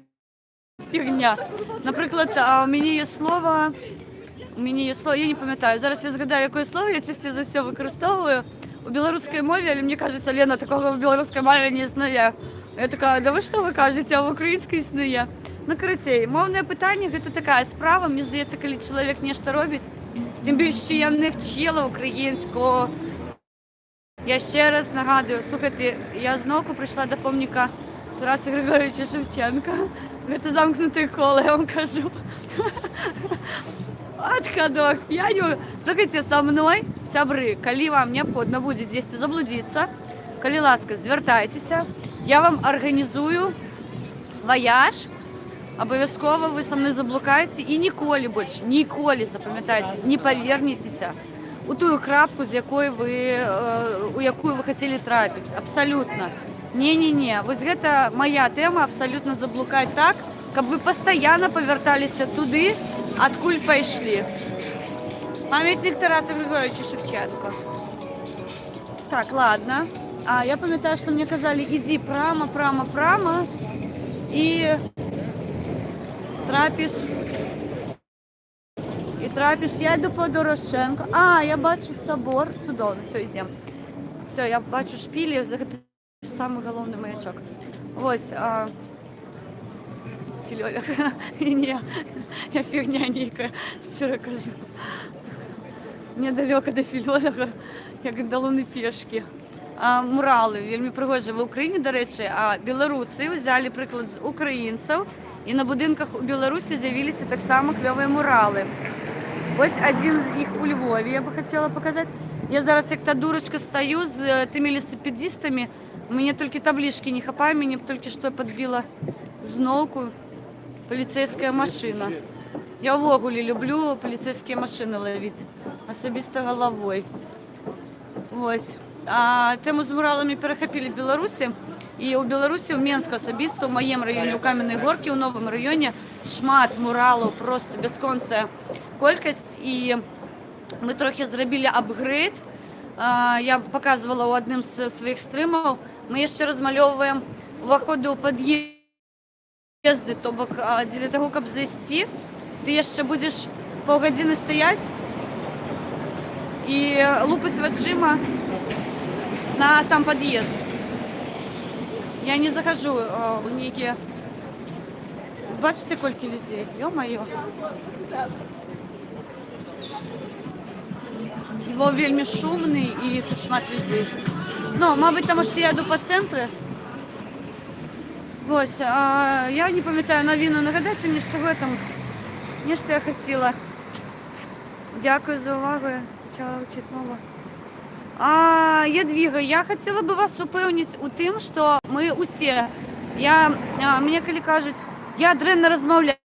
фігня. Напрыклад, у мяне є слово, я не памятаю, зараз я згадаю, якое слово я часцей за ўсё выкарыстоўваю у беларускай мове, але мне кажется, Лена, такого в беларускай мове не існуе. Я такая, да вы што вы кажаце, а в украінскай існуе? Ну, карацей, моўнае пытанне – гэта такая справа, мне здаецца, калі чалавек нешта робіць, тим більше, що я не вчила українську. Я ще раз нагадую, слухайте, я знову прийшла до помніка Тараса Григоровича Шевченка. Це замкнуте коло, я вам кажу. Отходок, я не... Слухайте, со мной, сябры, калі вам необходимо будет здесь заблудиться, калі ласка, звертайтеся, я вам организую вояж, обов'язково ви со мною заблукаєте і ніколи більше, ніколи, запам'ятайте, не повернетеся у ту крапку, у яку ви хотіли трапити. Абсолютно. Не-не-не. Ось гэта моя тема, абсолютно заблукать так, каб вы постоянно поверталися туди, откуль пайшли. Пам'ятник Тараса Григоровича Шевченка. Так, ладно. Я пам'ятаю, що мені казали, іди прямо, прямо, прямо, і трапиш. І трапиш. Я йду по Дорошенко. Я бачу собор. Чудовно, все, йдемо. Все, я бачу шпилі. Це самий головний маячок. Ось. Фільолог. Ні, я фігня ніяка, щиро кажу. Мені далеко до фільолога, як до луни пішки. Мурали, вельми пригожі в Україні, до речі, а білоруси взяли приклад з українців, і на будинках у Білорусі з'явилися так само кльові мурали. Ось один з їх у Львові, я би хотіла показати. Я зараз як та дурочка стою з тими велосипедистами, у мене тільки таблички не хапає, мені тільки що підбила знову поліцейська машина. Я ввогуле люблю поліцейські машини ловити, особисто головою. Ось. Тему з муралами перехопили в Білорусі. І у Білорусі, у Менську особисто, у моєму районі, у Кам'яній Горці, у новому районі, шмат муралів, просто безконця кількість. І ми трохи зробили апгрейд. Я показувала у одним з своїх стримів. Ми ще розмальовуємо виходи у під'їзди, тобто для того, щоб зайти, ти ще будеш півгодини стояти і лупати очима на сам подъезд. Я не захожу в некие... Бачите, сколько людей? Ё-моё. Его вельми шумный и тут шмат людей. Ну, мабуть, тому що я йду по центру. Ось, я не пам'ятаю новину. Нагадайте мені, що в этом... Не, що я хотіла. Дякую за увагу. Почала вчити нового. Ядвіга, я хотіла би вас упевнити у тим, що ми усі, мені коли кажуть, я дренно розмовляю,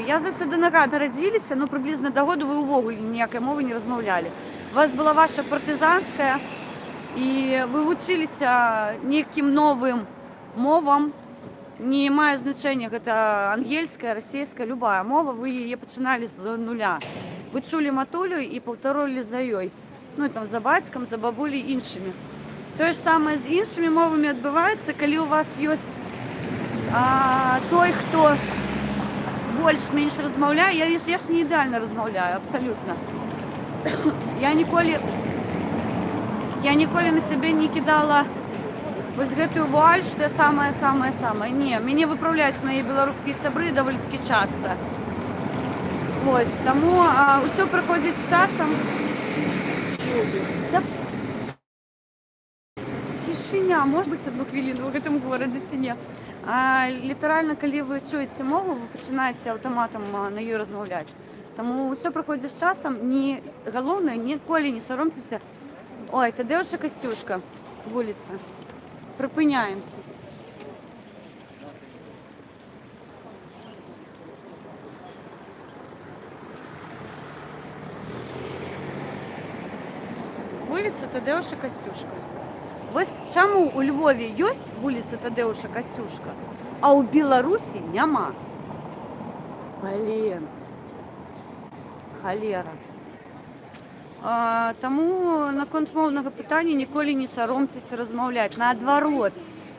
я за ДНК народилися, ну приблизно до году ви увогуле ніякої мови не розмовляли. У вас була ваша партизанська, і ви вчилися неким новим мовам, не має значення, це ангельська, російська, любая мова, ви її починали з нуля. Ви чули матулю і повторювали за її. Ну, там, за батьком, за бабулей і іншими. Те ж саме з іншими мовами відбувається, коли у вас є той, хто більш-менш розмовляє. Я ж не ідеально розмовляю, абсолютно. Я ніколи на себе не кидала ось гэтую вуаль, що я самая-самая-самая. Ні, мене виправляють мої білоруські сябри доволі-таки часто. Ось, тому все приходить з часом. Да. Тишиня, может быть, одну хвилину в этом городе ці. Літерально, коли ви чуєте мову, ви починаєте автоматом на її розмовляти. Тому все проходить з часом. Головне, ніколи не соромтеся. Ой, Тадеуша Костюшка, вулиця. Припиняємося. Вулиця Тадеуша Костюшка. Ось чому у Львові є вулиця Тадеуша Костюшка, а у Білорусі нема. Блін. Холера. Тому на конт мовного питання ніколи не соромтеся розмовляти. Наадварот,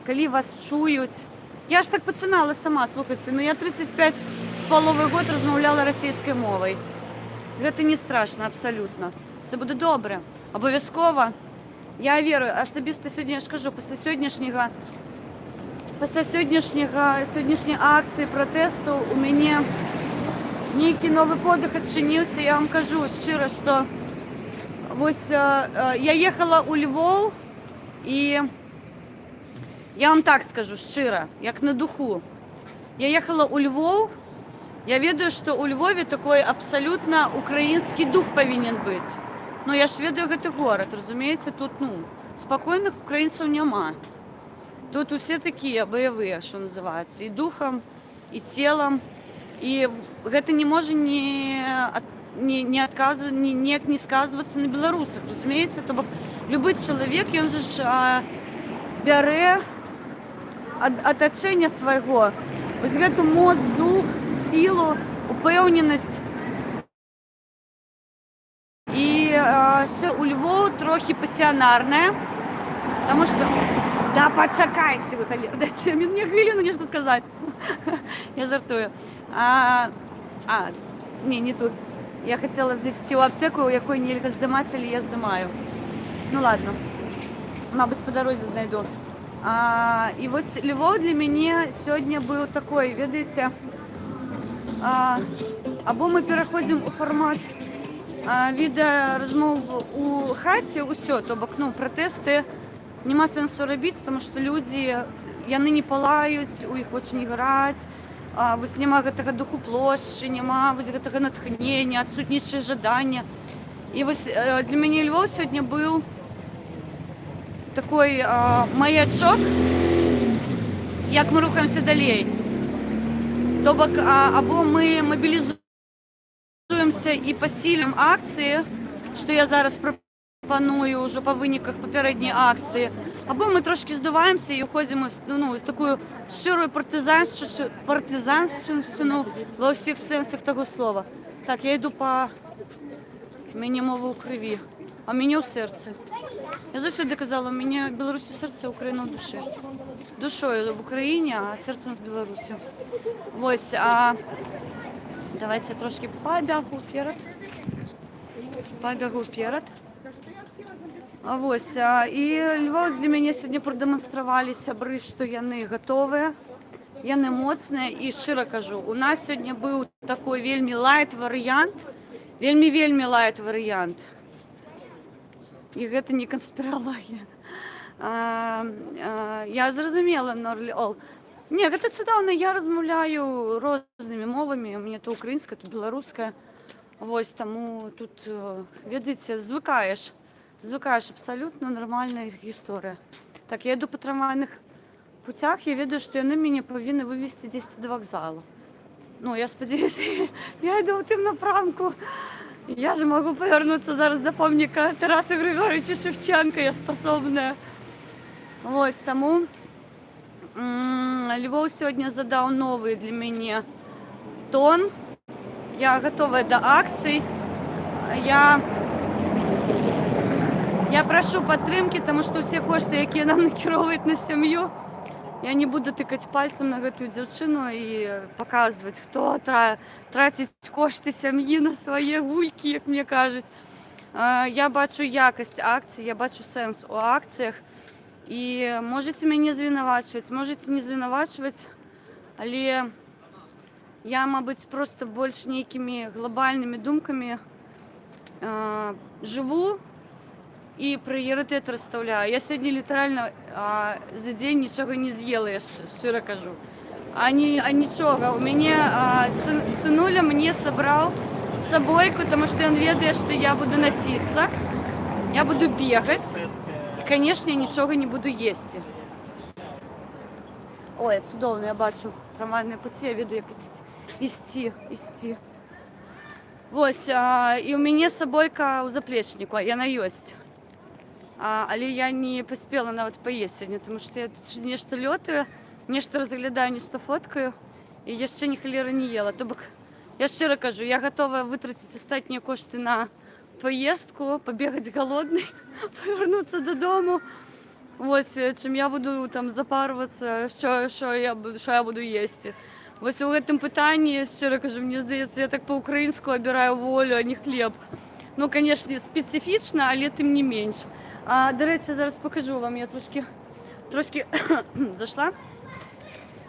коли вас чують. Я ж так починала сама, слухайте, я 35 з половиною років розмовляла російською мовою. Це не страшно, абсолютно. Все буде добре. Обов'язково. Я вірю, особисто сьогодні, я ж кажу, після сьогоднішньої акції протесту у мене некий новий подих відчинився. Я вам кажу щиро, що ось я їхала у Львов, і я вам так скажу щиро, як на духу. Я їхала у Львов, я ведаю, що у Львові такий абсолютно український дух повинен бути. Ну, я ж ведаю цей город, розумієте, тут, спокійних українців нема. Тут усі такі бойові, що називається, і духом, і тілом. І це не може ніяк не сказуватися на білорусах, розумієте? Тобто, будь-який чоловік, він же ж бере оточення свого, ось цю моць, дух, силу, упевненість. І ще у Львові трохи пасіонарне, тому що... Да почекайте ви, Халер, дайте мені хвилину, не що сказати. Я жартую. Не тут. Я хотела зайти в аптеку, у якої нельзя здиматися, я здимаю. Ну ладно, мабуть, по дорозі знайду. І ось Львов для мене сьогодні був такий, видите, або ми переходимо у формат відеорозмов у хаті, усе, тобто, протести, нема сенсу робити, тому що люди, яны не палають, у їх очі не горять, ось нема гэтага духу площі, нема ось гэтага натхнення, відсутніше жадання. І ось для мене Львов сьогодні був такий маячок, як ми рухаємося далі. Тобто, або ми мобілізуємося і посилюємо акції, що я зараз пропоную вже по виниках попередньої акції, або ми трошки здуваємося і уходимо в таку щиру партизанщину во всіх сенсах того слова. Так, я йду по мені мова у крові, а мені у серці. Я завжди казала, у мене Білорусь у серці, Україна в душі. Душою в Україні, а серцем з Білорусі. Ось, давайте я трошки побягу вперед. Ось, і Львов для мене сьогодні продемонстрували сябри, що вони готові, вони моцні, і щиро кажу, у нас сьогодні був такий вельми лайт варіант. І це не конспірологія. Я зрозуміла, Норлі. Ні, це чудово, я розмовляю різними мовами, у мене то українська, то білоруська. Ось, тому тут, видите, звикаєш абсолютно нормальна історія. Так, я йду по трамвайних путях, я ведаю, що вони мене повинні вивезти десь до вокзалу. Ну, я сподіваюся, я йду в тим напрямку. Я же можу повернутися зараз до пам'ятника Тарасу Григоровичу Шевченка, я способна. Ось, тому Львов сьогодні задав новий для мене тон. Я готова до акцій. Я прошу підтримки, тому що всі кошти, які нам накеровують на сім'ю, я не буду тикати пальцем на цю дівчину і показувати, хто тратить кошти сім'ї на свої гульки, як мені кажуть. Я бачу якість акцій, я бачу сенс у акціях. І можете мене звинувачувати, можете не звинувачувати, але я, мабуть, просто більш ніякими глобальними думками живу і пріоритет розставляю. Я сьогодні літерально за день нічого не з'їла, я щиро кажу. А нічого. У мене синуля мені зібрав собойку, тому що він ведає, що я буду носитися, я буду бігати. І, звісно, я нічого не буду їсти. Ой, цудовно, я бачу трамвайні путі, я веду, як ісці. Ось, і у мяне сабойка ў заплечніку, яна ёсць. Але я не паспела нават паесці сёння, тому што я тут нешта лётаю, нешта разглядаю, нешта фоткаю, і яшчэ ні халеры не ела. То бок, я шчыра кажу, я гатова вытраціць астатнія кошты на поездку, побегать голодной, повернуться додому. Ось, чим я буду там запаруватися, що я буду їсти. Ось у гэтым пытанні, шчыра кажу, мне здаецца, я так по-украінску абіраю волю, а не хлеб. Ну, конечно, специфічна, але тым не менш. До речі, зараз покажу вам, я трошки зайшла.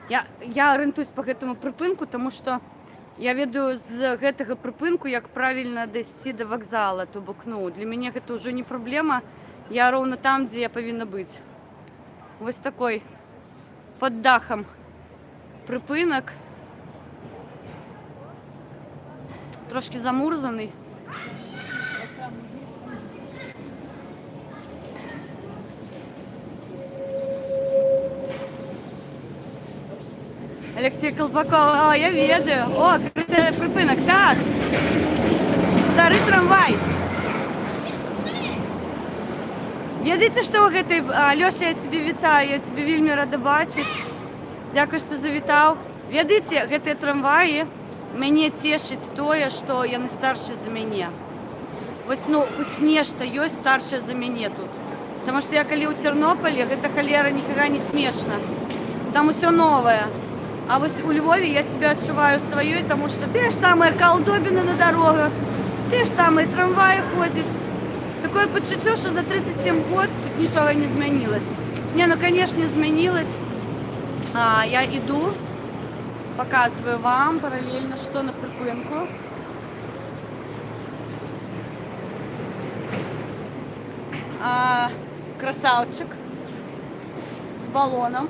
Я орієнтуюсь по гэтаму припинку, тому що я ведаю з гэтага прыпынку, як правільна дайсці да вакзала. То бок, ну, для мяне гэта ўжо не праблема. Я роўна там, дзе я павінна быць. Вось такой пад дахам прыпынак. Трошки замурзаний. Алексей Колпаков, я ведаю. О, это припынок, так. Старый трамвай. Ведаеце, што ў гэтай... Лёша, я цябе вітаю, я цябе вельмі рада бачыць. Дзякуй, што завітаў. Ведаеце, гэтыя трамваі мяне цешыць тое, што яны старшыя за мяне. Вось, ну, хоць нешта ёсць старшае за мяне тут. Таму што я калі ў Цернополі, гэта халера ніфіга не смешна. Там усё новае. А вось у Львове я себя адчуваю сваёй, таму што тыя ж самыя калдобіны на дарогах, тыя ж самыя трамваі ходзяць. Такое пачуццё, што за 37 год тут нічога не змянілася. Не, ну, конечно, змянілась. Я іду, показываю вам параллельно, что на прыпынку. Красавчик с баллоном.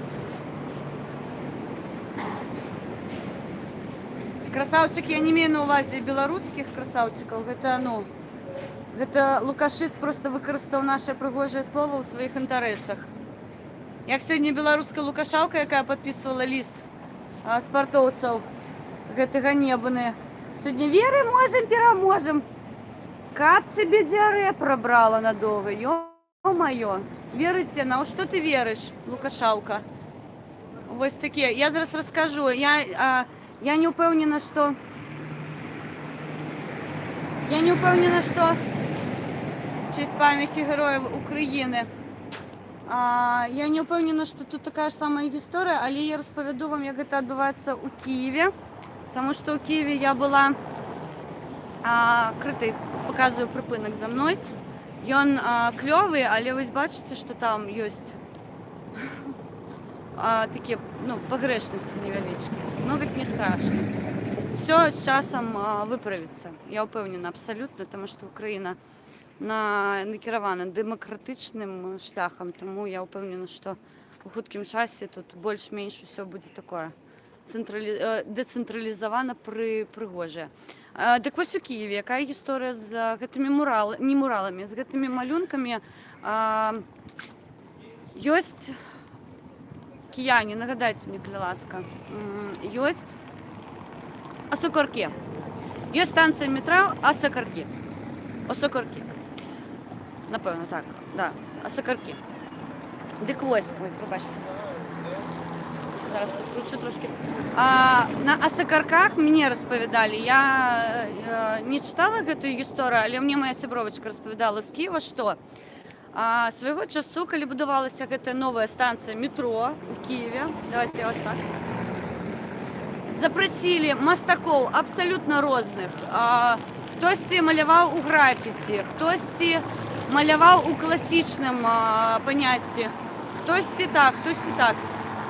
Красавчик, я не имею на увазе белорусских красавчиков. Это, ну, гэта лукашыст просто выкарыстаў наше прыгожае слово ў сваіх інтарэсах. Як сёння беларуская лукашаўка, якая падпісвала ліст спартоўцаў, гэты ганебны. Сёння веры можам, пераможам. Каб цябе дзярэ прабрала надоўга. Ё-маё. Верыце, на што ты верыш, лукашаўка? Вось такія. Я зараз раскажу. Я не ўпэўнена, што... Честь памяти героев Украины. Я не упевнена, что тут такая же самая история, але я распавяду вам, як гэта адбываецца ў Киеве, потому что ў Киеве я была крытай, показываю прыпынак за мной. Ён клёвы, але вы бачыце, что там ёсць такие, ну, пагрэшнасці невялічкія. Но гэта не страшно. Все с часом выправіцца. Я упэўнена абсолютно, потому что Украина накіравана дэмакратычным шляхам, тому я ўпэўнена, што у хуткім часе тут больш-менш усё будзе такое дэцэнтралізавана прыгожае. Дык вось у Киеве якая гісторыя з гэтымі мураламі, з гэтымі малюнкамі. Ёсць кияне, нагадайце мне, калі ласка, ёсць Осокорки. Ёсць станцыя метро Осокорки. Напевно, так, да, Осокорки. Дык вось, ой, пробачте. Зараз підкручу трошки. На Осокорках мне распавядалі, я не читала гэтую гісторыю, але мне моя сябровачка распавядала з Киева, што свайго часу, калі будавалася гэтая новая станцыя метро у Киеве, давайте я вас так, запрасілі мастакоў абсалютна розных. Хтосьці маляваў у графіці, хтосьці маляваў у класічным паняцці, хтосьці так, хтосьці так.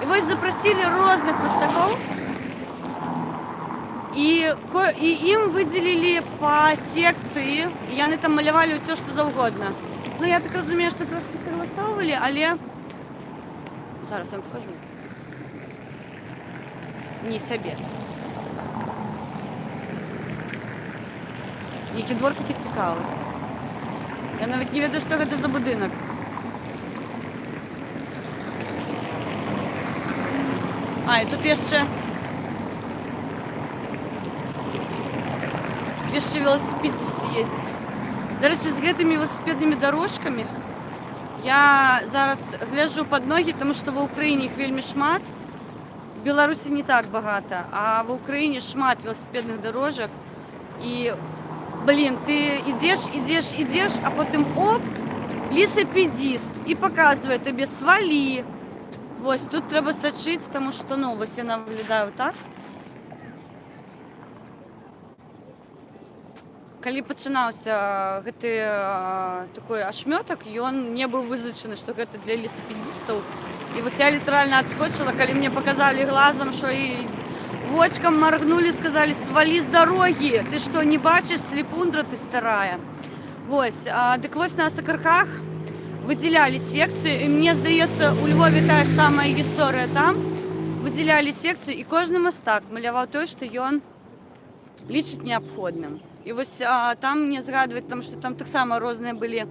І вось запрасілі розных мастакоў, і ім выдзелілі па секцыі, і яны там малявалі ўсё, што заўгодна. Ну, я так разумею, што трошки согласовывали, але... Зараз я вам покажу. Не сабе. Які двор такі цікавий. Я навіть не ведаю, што гэта за будынак. А, і тут яшчэ велосипедисты ездзяць. Дарэчы, з гэтымі велосипеднымі дорожкамі я зараз гляжу пад ногі, таму што ва Ўкраіне іх вельмі шмат. В Беларусі не так багата, а ва Ўкраіне шмат велосипедных дорожак. І, блин, ты ідзеш, а потым оп, велосипедист і паказвае табе свалі. Вось, тут трэба сачыць, таму што, ну, вось яна выглядае так. Калі пачынаўся гэты такой ашмётак, ён не быў вызначаны, што гэта для велосипедистаў. І вось я літаральна адскочыла, калі мне паказалі глазам, што і вочкам моргнули, сказалі: свалі з дарогі, ты што, не бачыш, слепундра ты старая. Вось, дык вось на Сакарках выдзялялі секцыю, і мне здаецца, у Львове тая ж самая гісторыя там. Выдзялялі секцыю, і кожны мастак маляваў той, што ён лічыць неабходным. І вось там мне згадваюць, там, што там таксама розныя былі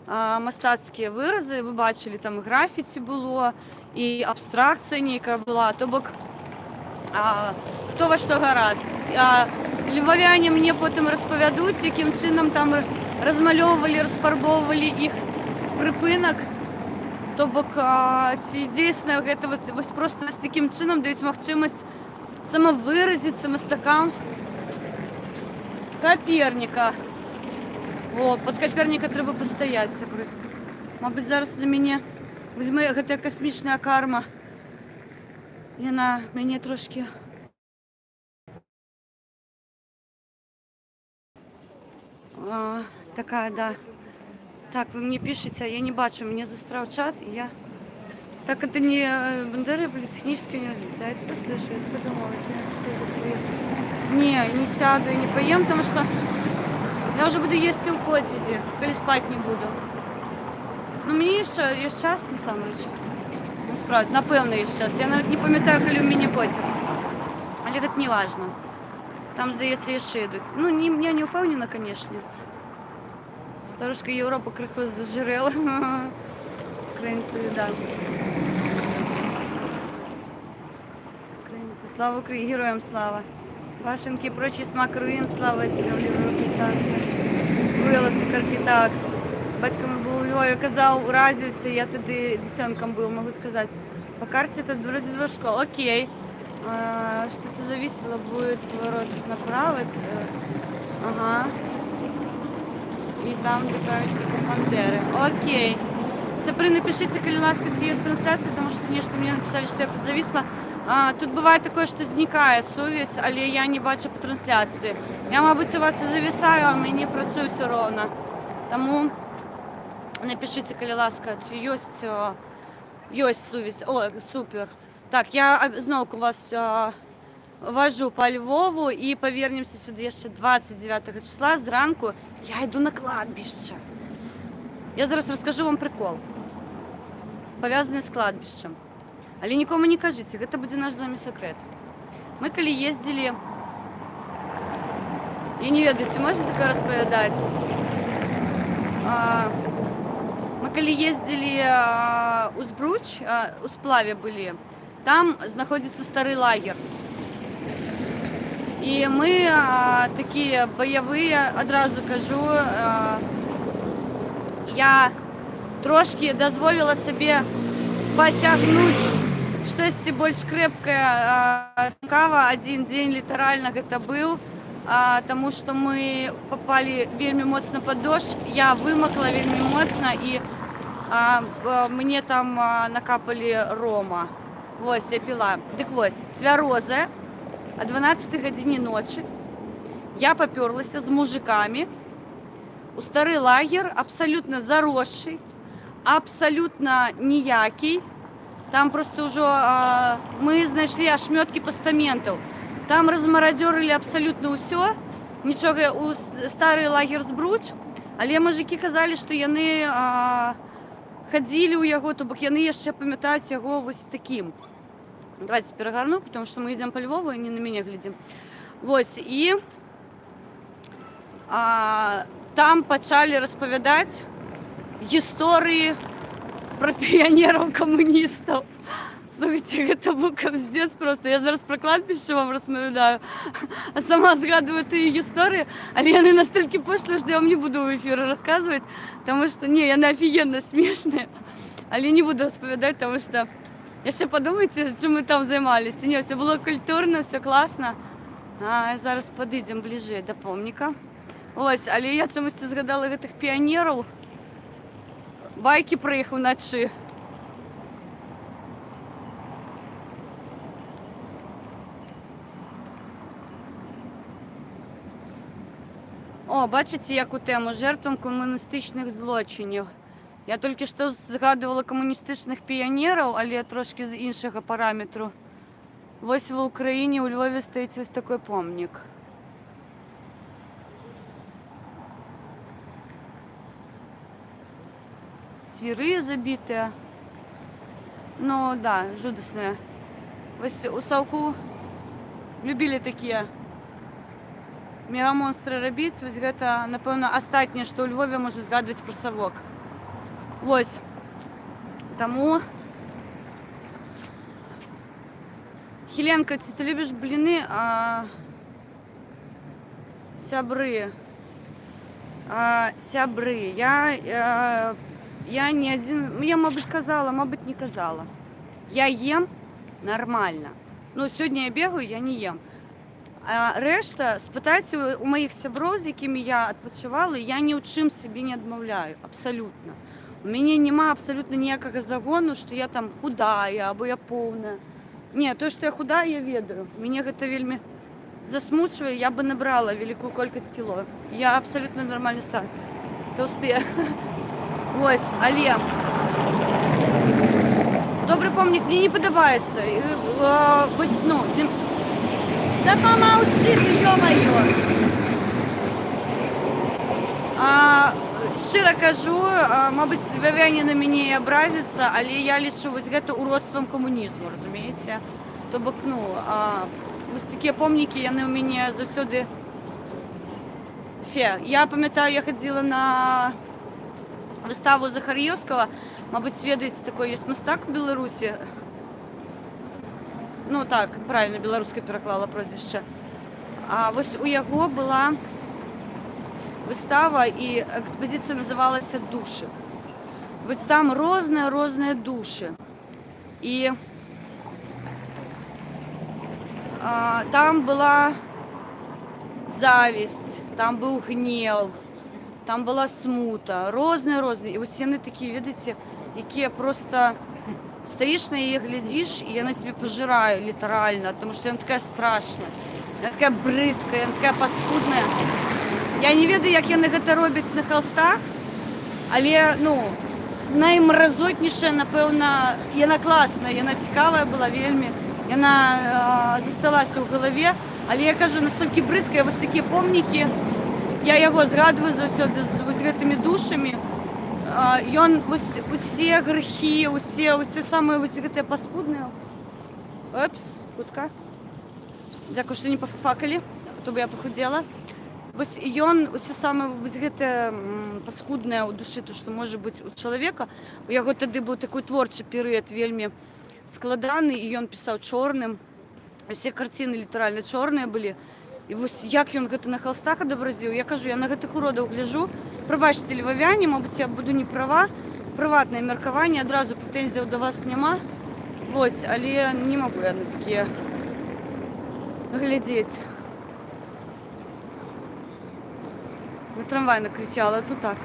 мастацкія выразы, вы бачылі, там і графіці было, і абстракцыя нейкая была, то бок хто во што гаразд. Львовяне мне потым распавядуць, якім чынам там размалёўвалі, расфарбоўвалі іх прыпынак, то бок ці дзейсна гэта вось проста з такім чынам даюць магчымасць самавыразіцца мастакам Каперніка. О, пад Каперніка трэба пастаяць, сябры. Мабыць, зараз для мяне возьме гэтая касмічная карма. Яна мяне трошки такая, да. Так, вы мне пишете, а я не бачу, меня застрял чат, и я... Так это не Бандера политехнический университет, да, я тебя слышу, я подумала, я все это не сяду и не поем, потому что я уже буду есть у потязі, коли спать не буду. Ну, мені ще є час, насамрэч. Насправді, напевно, є час. Я навіть не пам'ятаю, коли у мене потяг. Але гэта не важно. Там, здається, яшчэ ідуть. Ну, я не упевнена, конечно. Старушка Європа криху зажирела. Українці, да. Українці, слава Україні, героям слава. Вашеньки, прочий смак руїн, слава тебе, в Європі станція. Вилоси, карпітак. Батько мой был у Львове, казал, уразился, я тогда детенком был, могу сказать. По карте это вроде 2 школы. Окей. Что-то зависело, будет поворот направо. Ага. И там добавить Бандеры. Окей. Сябры, напишите, коли ласка, ці есть трансляция, потому что нечто мне написали, что я подзависла. Тут бывает такое, что зникає совість, але я не бачу по трансляции. Я, мабуть, у вас и зависаю, а мені працюю все ровно. Тому напишите, коли ласка, чи есть совість. О, супер. Так, я знову вас вожу по Львову і повернемся сюди ще 29 числа зранку. Я йду на кладбище. Я зараз розкажу вам прикол, пов'язаний з кладбищем. Але нікому не кажіть, це буде наш з вами секрет. Ми коли їздили, я не ведаю, ці можна таке розповідати? Мы коли ездили у Збруч, у Сплаве были, там находится старый лагерь. И мы такие боевые, одразу кажу, я трошки дозволила себе потягнуть что-то больше крепкое. Кава один день литерально это был. Тому что мы попали вельми моцно под дождь, я вымокла вельми моцно, и мне там накапали рома. Вось, я пила. Дык вось, цвярозая, о 12 године ночи я поперлася з мужиками у старый лагерь, абсолютно заросший, абсолютно ніякий. Там просто уже мы знайшли ошметки постаментов. Там размарадзёрылі абсалютна ўсё, нічога, у стары лагер Збруч, але мужыкі казалі, што яны хадзілі ў яго, то бок яны яшчэ памятаюць яго вось такім. Давайте перагарну, потому что мы идем по Львову и не на меня глядим. Вось, і там пачалі распавядаць гісторыі пра піянераў камуністаў. Слухайте, гэта быў капздец просто. Я зараз пра кладбішча вам распавядаю, а сама згадваю тыя гісторыі, але яны настолькі пошлыя, што я вам не буду ў эфіры расказваць, таму што не, яны афігенна смешныя, але не буду распавядаць, таму што яшчэ падумайце, чым мы там займаліся. Не, ўсё было культурна, ўсё класна. Зараз падыдзем бліжэй да помніка. Ось, але я чамусьці згадала гэтых піянераў. Байкі пра іх уначы. О, бачите, яку тему? Жертвам комуністичних злочинів. Я тільки що згадувала комуністичних піонерів, але трошки з іншого параметру. Ось в Україні, у Львові стоїть ось такий помник. Цвіри забиті. Ну, да, жудасне. Ось у Саўку любили такі мегамонстры рабіць. Вось гэта, напэўна, астатняе, што ў Львове можа згадваць пра Савок. Вось. Таму... Хеленка, ці ты любіш бліны? Сябры. Сябры. Я не адзін... Я, мабыць, казала, мабыць, не казала. Я ем нормально. Ну, сёння я бегаю, я не ем. А рэшта, спытайце у маіх сяброў, з якімі я адпачывала, я ні ў чым сабе не адмаўляю, абсалютна. У мяне няма абсалютна ніякага загону, што я там худая, або я поўная. Не, то, што я худая, я ведаю. Мяне гэта вельмі засмучвае, я бы набрала вялікую колькасць кіло. Я абсалютна нармальна стала. Тоўстыя. Вось, але... Добры помнік мне не падабаецца. Вось, ну... Да помолчи ты, ё-моё! Шчыра кажу, мабыць, львавяне на мяне і абразяцца, але я лічу вось гэта уродствам камунізму, разумееце? То бок, ну, вось такія помнікі, яны ў мяне заўсёды... Я памятаю, я хадзіла на выставу Захар'еўскага, мабыць, ведаеце, такой ёсць мастак у Беларусі. Ну так, правильно, беларускай пераклала прозвішча. А вось у яго была выстава, і экспазіцыя называлася «Душы». Вось там розныя душы. І там была завісць, там быў гнев, там была смута, розныя. І вось яны такія, ведаеце, якія проста... Стаіш на яе, глядзіш, і яна цябе пажырае літаральна, тому што яна такая страшная, яна такая брыдкая, яна такая паскудная. Я не ведаю, як яны гэта робяць на халстах, але, ну, наймразотнейшая, напэўна, яна класная, яна цікавая была вельмі, яна засталася ў галаве, але я кажу, настолькі брыдкая, вось такія помнікі, я яго згадваю заўсёды з вось гэтымі душамі. Ён усе грыхі, усе самыя вось гэтыя паскудныя. Опс, хутка. Дзякую, што не пафакалі, то бы я пахудзела. Вось ён усе самае вось гэтае паскуднае ў душы, то, што можа быць у чалавека. У яго тады быў такой творчы перыяд вельмі складаны, і ён пісаў чорным. Усе карціны літаральна чорныя былі. І вось як ён гэта на халстах адабразіў, я кажу, я на гэтых уродаў гляджу. Прабачце, львавяне, мабыць, я буду не права. Прыватнае меркаванне, адразу прэтэнзіяў да вас няма. Вось, але не магу я на такія глядзець. На трамвай накричала, ну так.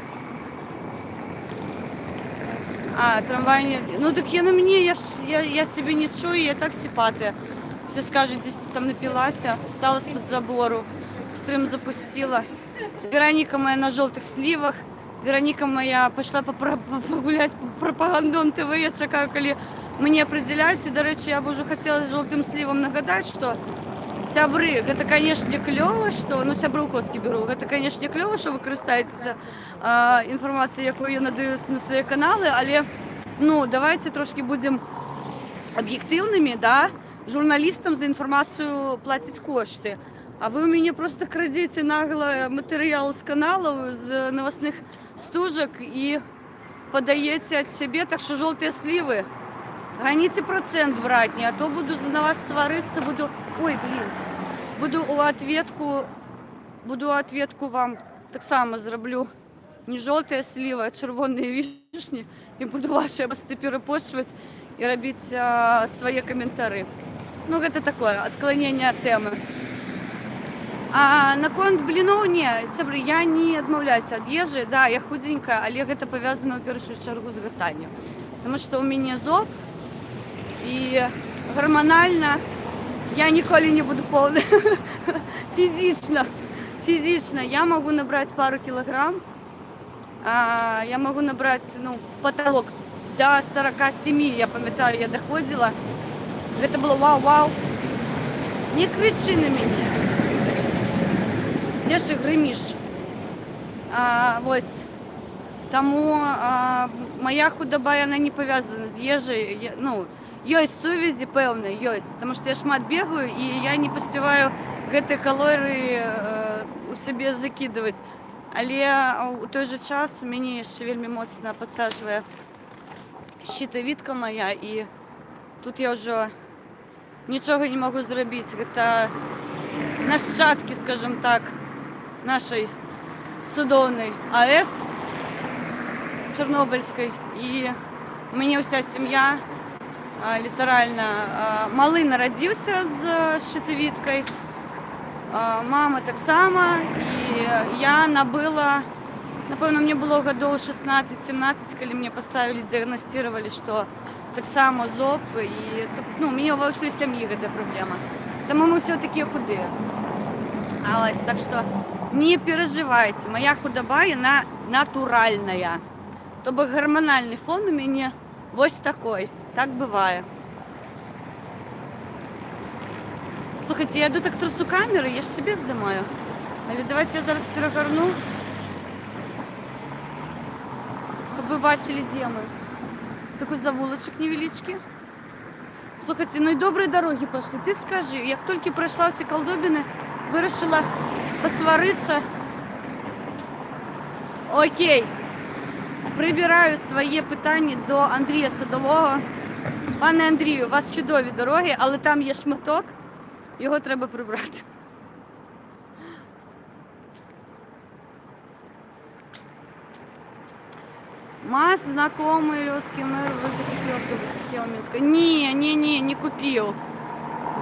Трамвай не... Ну так я на мне, я себе не чую, я так сіпатая. Все скажет, здесь там напилася, встала с-под забору, стрим запустила. Вероника моя на желтых сливах. Вероника моя пошла погулять по пропагандон ТВ. Я чекаю, коли мне определяють. И, до речі, я бы уже хотела желтым сливом нагадать, что сябры, это, конечно, клево, что, ну, сябры у коски беру, это, конечно, клево, что вы користаєтеся інформацією, яку я надаю на свої канали, але, ну, давайте трошки будем об'єктивними, да? Журналістам за інформацію платять кошти. А ви у мене просто крадете нагло матеріал з каналів, з новостних стужок і подаєте від себе, так що жовті сливи. Ганіце процент, братні, а то буду на вас сваритися, буду... Ой, блін. Буду ответку вам так само зроблю. Не жовтая слива, а червоні вишні. І буду ваші пости перепощувати і робити свої коментарі. Ну, гэта такое, отклонение от темы. А наконт блинов, не, сябры, я не адмаўляюся ад ежы. Да, я худенькая, але гэта павязана ў першую чаргу з гатаннем. Потому что у мяне зоб, і гормональна я ніколі не буду полной. Физично я могу набрать пару килограмм. Я могу набрать, ну, потолок до 47, я памятаю, я доходила. Это было вау-вау. Не кричи на меня. Где ж гримишь? Вось. Тому моя худоба, она не повязана з ежей. Ну, ёсць сувязі пэўнай, ёсць. Потому что я шмат бегаю, и я не поспеваю гэтыя калорыі у сябе закидывать. Але у той же час мяне яшчэ вельмі моцна падсаджвае щитавідка моя, і тут я ўжо нічога не могу зрабіць. Гэта нашчадкі, скажем так, нашай цудоўнай АЭС Чорнобыльской. І у мяне ўся сям'я літаральна. Малы нарадзіўся з щитавідкай, мама таксама, і я набыла, напэўна, мне было гадоў 16-17, калі мне поставілі, дыагнасцировали, што таксама зоб, і, ну, у мяне ва ўсёй сям'і гэта праблема. Таму мы ўсё такія худыя. Так што не перажывайце, моя худоба, яна натуральная. То бок гормональны фон у мяне вось такой. Так бывае. Слухайте, я иду так трясу камеры, я ж себе здымаю. Але давайте я зараз перегорну, каб вы бачили, де мы. Такой завулочек невеличкий. Слухайте, ну и добрые дороги пошли. Ты скажи, як тільки пройшла всі колдобіни, вирішила посваритися. Окей. Прибираю своє питання до Андрія Садового. Пане Андрію, у вас чудові дороги, але там є шматок, його треба прибрати. Мас знакомый Лёвский мэр вроде купил автобус Киева-Минска. Не купил.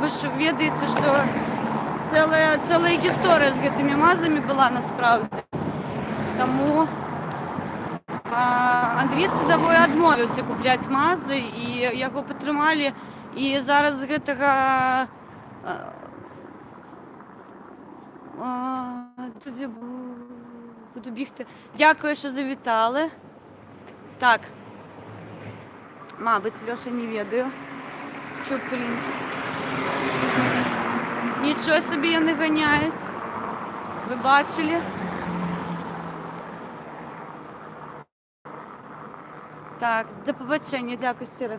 Вы ж ведаете, что целая история с гэтымі мазами была насправді. Тому Андрій Садовой адмовіўся купляць мазы, і яго падтрымалі. І зараз з гэтага буду бігти. Дякую, що завітали. Так, мабуть, Леша не ведаю. Що, блін. Нічого собі вони ганяють. Ви бачили? Так, до побачення, дякую щиро,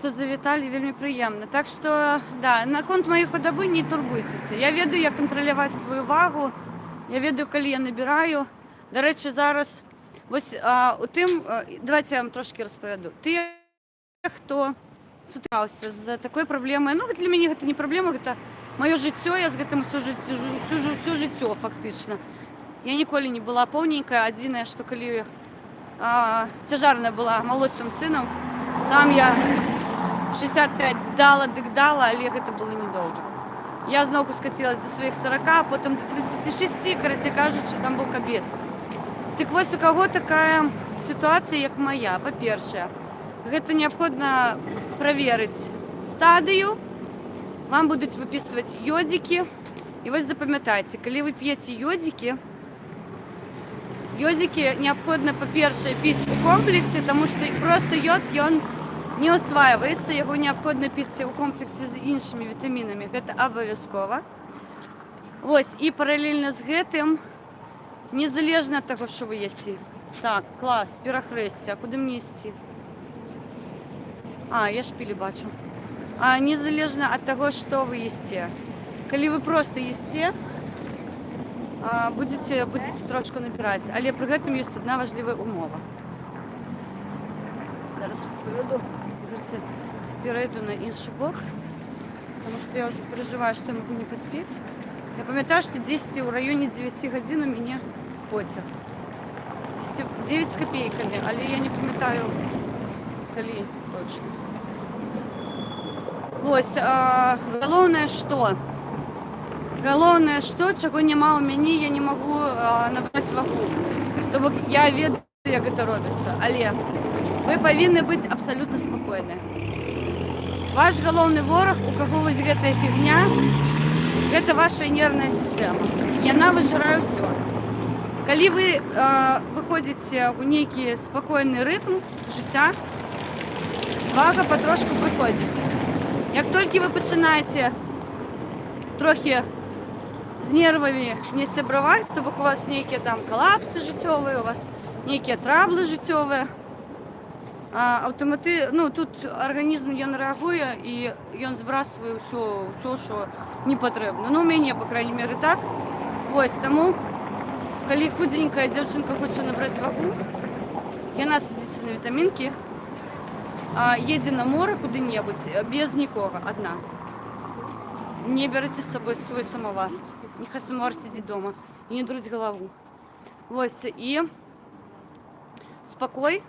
що завітали, вельми приємно. Так що, да, на конт моєї худоби не турбуйтеся. Я ведаю, як контролювати свою вагу, я ведаю, коли я набираю. До речі, зараз, ось у тим, давайте я вам трошки розповіду. Ти, хто сутикався з такою проблемою, ну, для мене це не проблема, це моє життя, я з гэтым все життя, фактично. Я ніколи не була повненькая, єдине, що коли цяжарная была молодшим сыном, там я 65 дала, але гэта было недолго. Я знову скатилась до своих 40, а потом до 36, короче кажучи, там был капец. Так вось, у кого такая ситуація, як моя, по-перше, гэта необходимо проверить стадию, вам будут выписывать йодики, и вы запамятайте, когда вы пьете йодики необходимо, по-перше, пить у комплексе, потому что просто йод, он не усваивается, его необходимо пить у комплексе з іншими вітамінами, гэта обов'язково. Ось, і паралельно з гэтым, незалежно от того, що ви їсте. Так, клас, пірохрестя, а куди мені йти? Я шпилі бачу. Незалежно от того, що ви їсте. Коли ви просто їсте, будете трошки набирать. Але при гэтым ёсць одна важлівая умова. Зараз розповіду. зараз перейду на інший бок, тому що я вже переживаю, що я можу не поспіти. Я пам'ятаю, що 10 у районі 9 годин у мене потяг. 9 з копійками, але я не пам'ятаю, коли точно. Ось, головне, що, чого нема у мене, я не можу набрати вагу. Тобто я ведаю, як це робиться, але ви повинні бути абсолютно спокійні. Ваш головний ворог, у кого ось ця фігня, це ваша нервна система. І вона вижирає все. Коли ви виходите у некий спокійний ритм життя, вага потрошку приходить. Як тільки ви починаєте трохи з нервами не сябравати, тобто у вас некие там колапси життєві, у вас некие трабли життєві, тут організм він реагує і він збрасує все, що не потрібно. Ну, у мене, по крайней мере, так. Ось, тому, коли худенька дівчинка хоче набрати вагу, і вона садиться на вітамінки, їде на море куди-небудь, без нікого, одна. Не берите з собою свій самовар. Нехай самовар сидить вдома і не дурить голову. Ось, і спокій,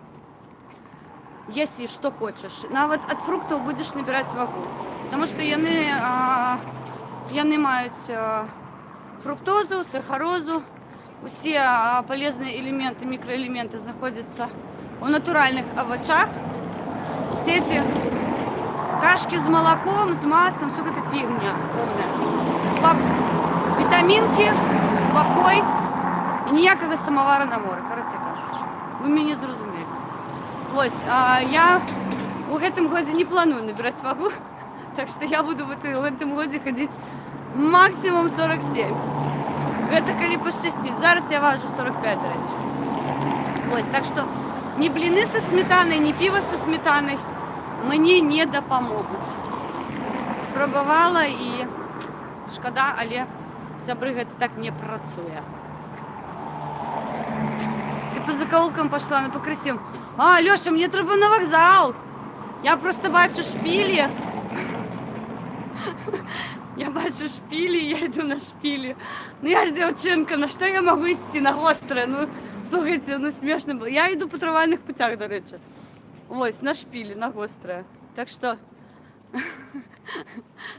если что хочешь. Навіть від фруктів будеш набирати вагу. Тому що вони мають фруктозу, сахарозу, усі полезні елементи, мікроелементи знаходяться у натуральних овочах. Все эти кашки с молоком, с маслом, все это фигня полная. Вітамінки, спокій і ніякого самовара на море, коротше кажучи. Ви мене зрозуміли. Ось, я у цьому году не планую набирати вагу, так що я буду в цьому году ходити максимум 47. Це коли пощастить. Зараз я важу 45, до речі. Ось, так що ні бліни зі сметаною, ні пиво зі сметаною мені не допоможуть. Спробувала і шкода, але забрига так не працює. Ти по закоулкам пішла, по красивым. Льоша, мені треба на вокзал. Я просто бачу шпилі. Я бачу шпилі, я йду на шпилі. Ну я ж дівчинка, на що я можу йти? На гостре? Ну, слухайте, смішно було. Я йду по трамвайних путях, до речі. Ось, на шпилі, на гостре. Так що...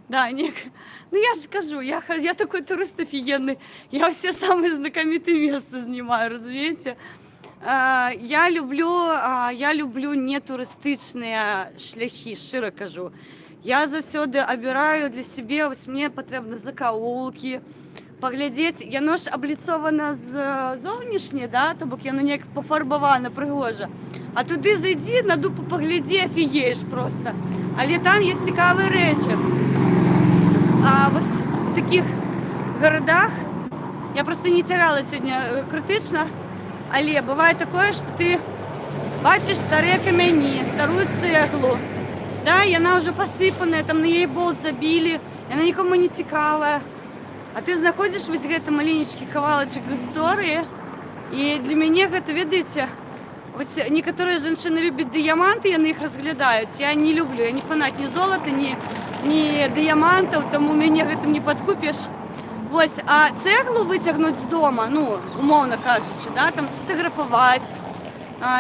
Да, Ник. Ну я же кажу, я такой турист офигенный. Я все самые знакомитые места снимаю, разумеете? Я люблю не туристичные шляхи, щиро кажу. Я завсёды обираю для себе, ось мені потрібно закоулки, поглядеть. Я ж облицована зовнішнє, да, тобто я ніяк пофарбована, пригожа. А туди зайди, на дупу погляди, офігієш просто. Але там є цікаві речі. А ось в таких городах, я просто не тягала сьогодні критично, але буває таке, що ти бачиш старі камені, стару цеглу, да, і вона вже посипана, там на її болт забили, і вона нікому не цікава. А ти знаходиш ось гэты маленечкі кавалачак історії, і для мене гэта, ведаеце, ось некоторые женщины любят дыяманты, яны их разглядают. Я не люблю, я не фанат ни золота, ни дыямантов, тому мяне гэтым не подкупишь. Ось, а цеглу вытягнуть з дома, ну, умовно кажучи, да, там сфотографовать,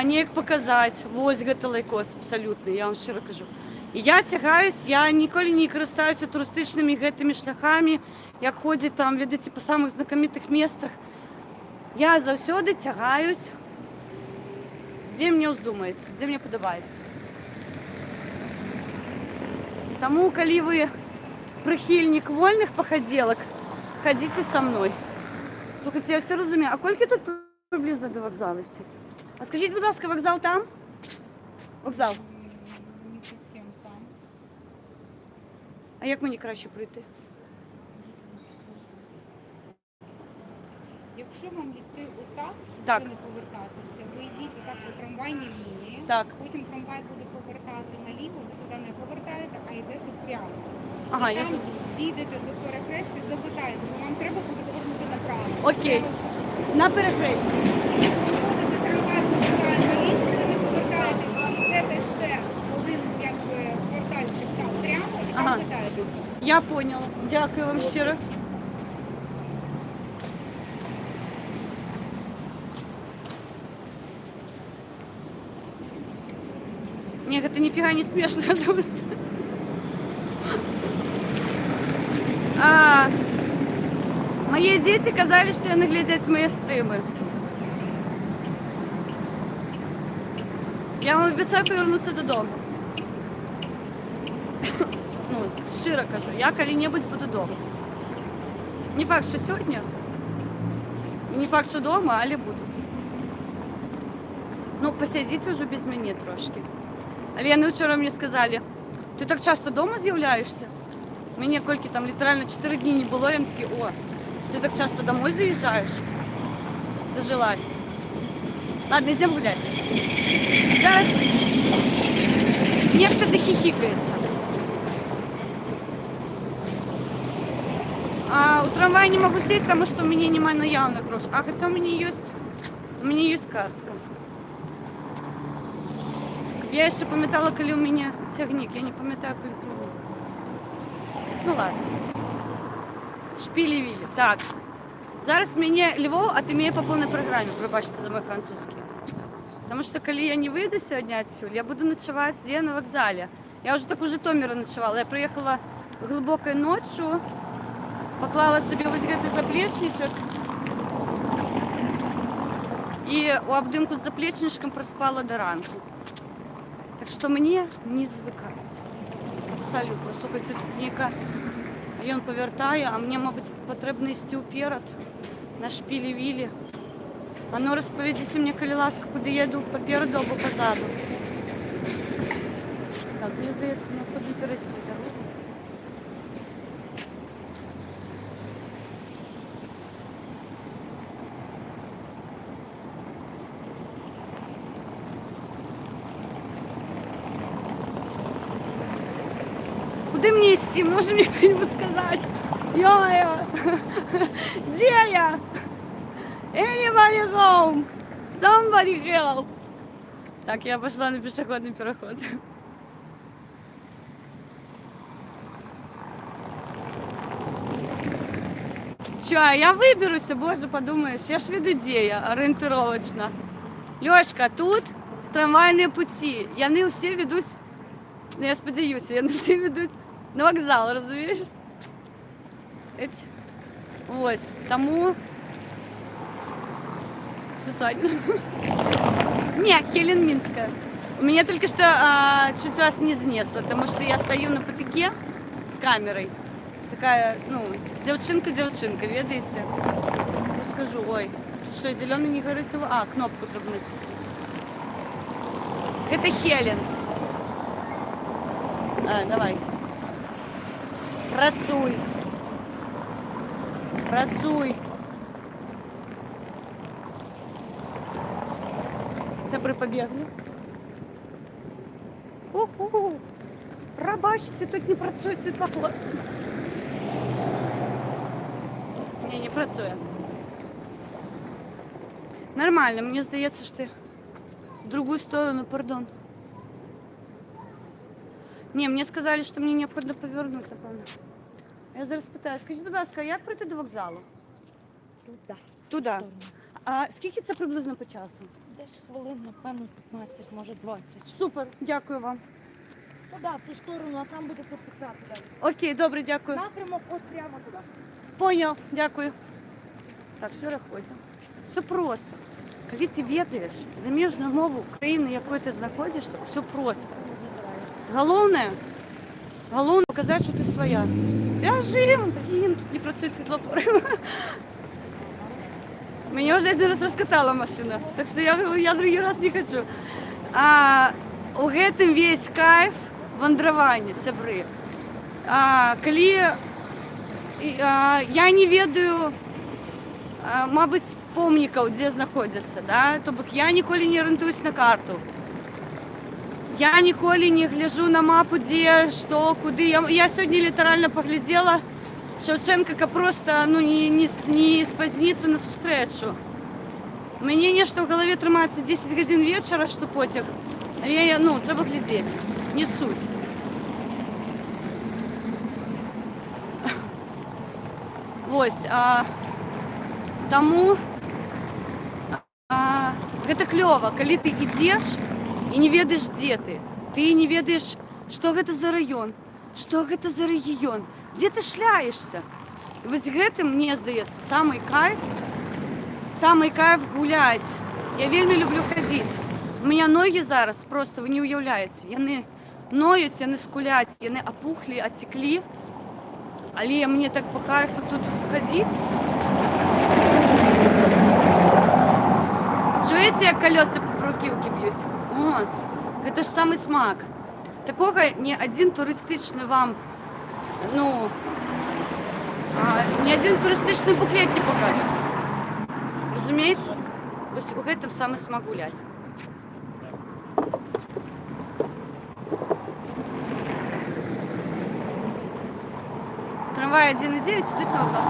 неяк показать. Ось гэта лайкос абсолютно, я вам щиро кажу. І я тягаюсь, я ніколи не користаюся туристичними гэтымі шляхами, як ходять там, ведаеце, по самых знакомитых местах. Я заўсёды тягаюсь, где мне уздумаецца, где мне падабаецца. Таму, калі вы прыхільнік вольных пахадзелак, ходите со мной. Слухайте, я все разумею. А колькі тут приблизно до вокзалу? А скажіть, будь ласка, вокзал там? Вокзал? Не зовсім там. А як мені краще пройти? Якщо вам йти отак, щоб Так. не повертатися, ви йдіть отак по трамвайній лінії, Так. потім трамвай буде повертати наліво, ви туди не повертаєте, а йдете прямо. Ага, І я там дійдете до перехрестя, запитаєте, бо вам треба буде повернути направо. Окей. На перехресті. Виходите, трамвай повертає наліво, ви не повертаєтесь, ви йдете ще один як Я поняла. Дякую вам щиро. Нет, это нифига не смешно, потому что... Мои дети казали, что яны глядяць мої стрими. Я вам обіцяю повернуться додому. Ну, щиро кажу, я коли-небудь буду дома. Не факт, що сьогодні, не факт, що дома, але буду. Ну, посидіть уже без мене трошки. Але яни вчора мені сказали, ти так часто дома з'являєшся? Мені кольки там літерально 4 дні не було, я такі, о, ти так часто домой заїжджаєш? Дожилась. Ладно, йдемо гуляти. Зараз некто дохихикається. У трамвая не могу сесть, потому что у меня немає наявных грошей. А хотя у меня есть картка. Я ще пам'ятала, коли у мене тягник. Я не пам'ятаю, коли це було. Ну ладно. Шпілі-вілі. Так. Зараз мені Львов отымеє по повній програмі, пробачте за мой французький. Тому що коли я не вийду сьогодні відсюди, я буду ночувати де на вокзалі. Я вже так у Житомирі ночувала. Я приїхала глибокою ночі, поклала собі ось цей заплечничок і у обдимку з заплечничком проспала до ранку. Так що мені не звикати. Абсолютно. Слухайте, тут Ніка, а він повертає, а мені, мабуть, потрібно йти уперед на шпілі-вілі. А ну розповідіть мені, коли ласка, куди їду, попереду або позаду. Так, мені здається, необхідно перейти дорогу. Куда мне идти? Может мне кто-нибудь сказать? Ё-моё! Где я? Anybody home? Somebody help! Так, я пошла на пешеходный переход. Чё, я выберусь, боже, подумаешь, я ж веду де я, ориентировочно. Лёшка, тут трамвайные пути, яны все ведут, ну я сподіваюся, яны все ведут на вокзал, розумієш? Ось, тому... Сусадина. Не, Келен-Минская. У меня только что чуть вас не снесло, потому что я стою на потоке с камерой. Такая, ну, девчинка, ведаете? Скажу, ой, тут что, зеленый не горит? А, кнопку треба натиснуть. Это Хелен. Давай. Працуй. Працуй. Сябри побігли. Уху. Пробачте, тут не працює світлофор. Не працює. Нормально, мені здається, що ти в другую сторону, пардон. Не, мне сказали, что мне необходимо повернути, напевно. Я зараз питаю, скажіть, будь ласка, як пройти до вокзалу? Туди. Туди. А скільки це приблизно по часу? Десь хвилин, напевно, 15, може 20. Супер, дякую вам. Туди, в ту сторону, а там буде КПК. Окей, добре, дякую. Напрямок от прямо туди. Понял, дякую. Так, переходимо. Все просто. Коли ти ведаєш заміжну мову країни, в якій ти знаходишся, все просто. Головне показати, що ти своя. Біжим, блін, тут не працює світлофор. Мені вже один раз розкатала машина, так що я другий раз не хочу. У гэтым весь кайф вандравання, сябры. Коли я не ведаю, мабуть, помнікаў, дзе знаходзяцца, да? То бок я ніколі не арыентуюсь на карту. Я ніколі не гляжу на мапу, дзе, што, куды. Я сёння літаральна паглядзела Шевченка, каб проста не спазніцца на сустрэчу. Мяне нешта ў галаве трымаецца 10 гадзін вечара, што потяг. Але трэба глядзець. Не суть. Ось, таму гэта клёва, калі ты ідзеш і не ведаеш, дзе ты. Ты не ведаеш, што гэта за раён, што гэта за рэгіён, дзе ты шляешься. І вось гэтым, мне здаецца, самый кайф гуляць. Я вельмі люблю хадзіць. У меня ногі зараз просто, вы не ўяўляеце, яны ноюць, яны скуляць, яны апухлі, ацеклі. Але мне так по кайфу тут хадзіць. Чуеце, як калёсы по бруківкі б'юць? О, гэта ж самы смак. Такога ні адзін турыстычны вам, ні адзін турыстычны буклет не пакажа. Разумееце? Вось у гэтым самы смак гуляць. Трамвай 1,9 ідуть на вокзал.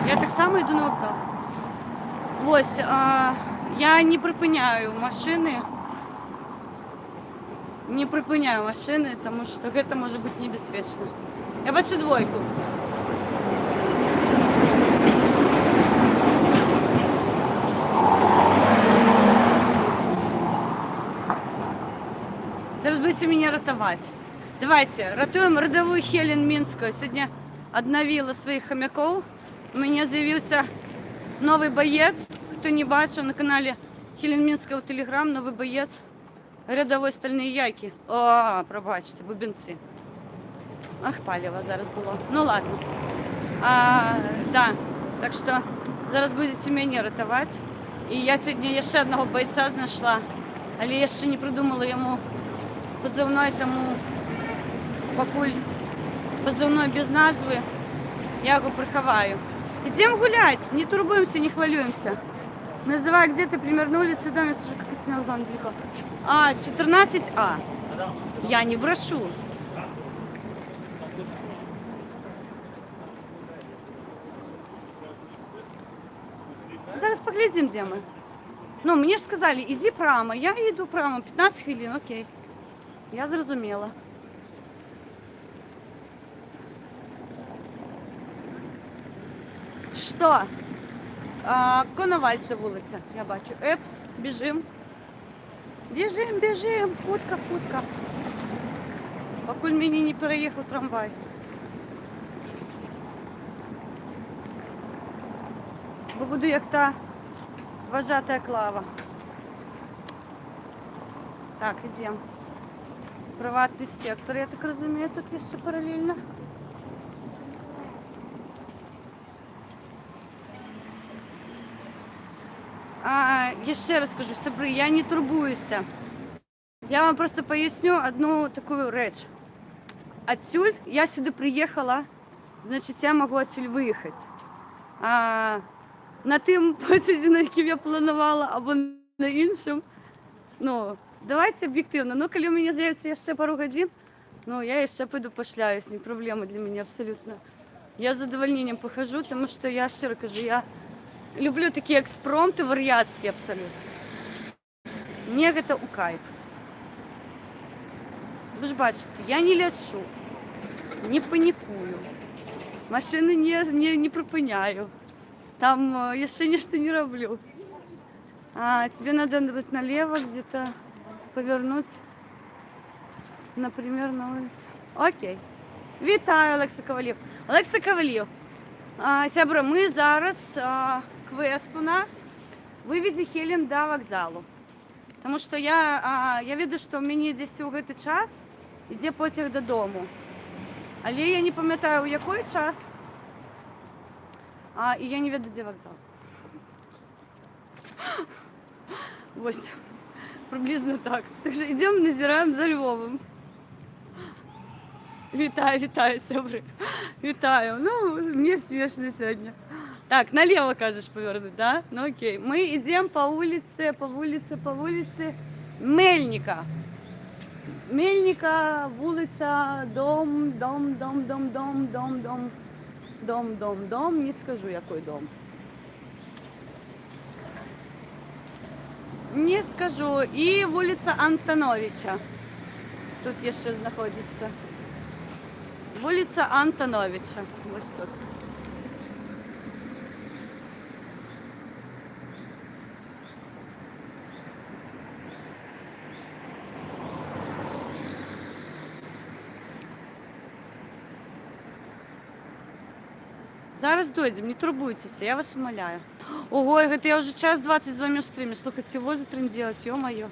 Я так само йду на вокзал. Ось, я не припиняю машини. Тому що це може бути небезпечно. Я бачу двойку. Зараз будете меня ратовать. Давайте, ратуем родовую Хелен Минскую. Сегодня обновила своих хомяков. У меня заявился новый боец. Кто не бачил, на канале Хелен Минская в Телеграм, новый боец. Рядовой стальные яйки. О, пробачте, бубенці. Ах, палево зараз було. Ну ладно. Да, так що зараз будете мене ратувати. І я сьогодні ще одного бойця знайшла, але я ще не придумала йому позивной, тому покуль позивной без назви, я його приховаю. Идем гулять, не турбуемся, не хвалюемся. Называю где-то примерно улицу, дом, я скажу, как идти на вокзал недалеко. 14А. Я не брошу. Зараз поглядим, где мы. Ну, мне же сказали, иди прямо. Я иду прямо, 15 хвилин, окей. Я зрозуміла. Що? Коновальця вулиця, я бачу. Епс, біжим. Біжим, хутка. Покуль мені не переїхав трамвай. Бо буду як та вважата Клава. Так, ідемо. Приватний сектор, я так розумію, тут є ще паралельно. Я ще раз кажу, сябри, я не турбуюся. Я вам просто поясню одну таку річ. Отсюль, я сюди приїхала, значить я можу отсюль виїхати. На тим потязі, на яким я планувала, або на іншому, давайте об'єктивно. Коли у мене з'явиться ще пару годин, я ще піду пошляюсь, не проблема для мене абсолютно. Я з задовольненням похожу, тому що я щиро кажу, я люблю такі експромти вар'ятські абсолютно. Мені це у кайф. Ви ж бачите, я не лячу, не панікую, машини не припиняю, там я ще нічого не роблю. Тебе надо быть налево где-то повернуть, например, на улицу. Окей. Вітаю, Олекса Ковалів. Олекса Ковалів. Сябра, ми зараз, квест у нас, виведи Хелен до вокзалу. Тому що я веду, що мені десь у цей час йде потяг додому. Але я не пам'ятаю, у який час, і я не веду, де вокзал. Ось, приблизно так. Так що йдемо, назираємо за Львовом. Вітаю, сябри. Вітаю. Мені смішно сьогодні. Так, налево, кажешь, повернуть, да? Ну окей. Мы идем по улице Мельника. Мельника, вулиця, дом, не скажу, який дом. Не скажу. І вулиця Антоновича. Тут ще знаходиться. Вулиця Антоновича. Ось тут. Зараз дойдемо, не турбуйтеся, я вас умоляю. Ого, это я уже час 20 з вами в стримі. Слухайте, всего затрынділась, ё-моё.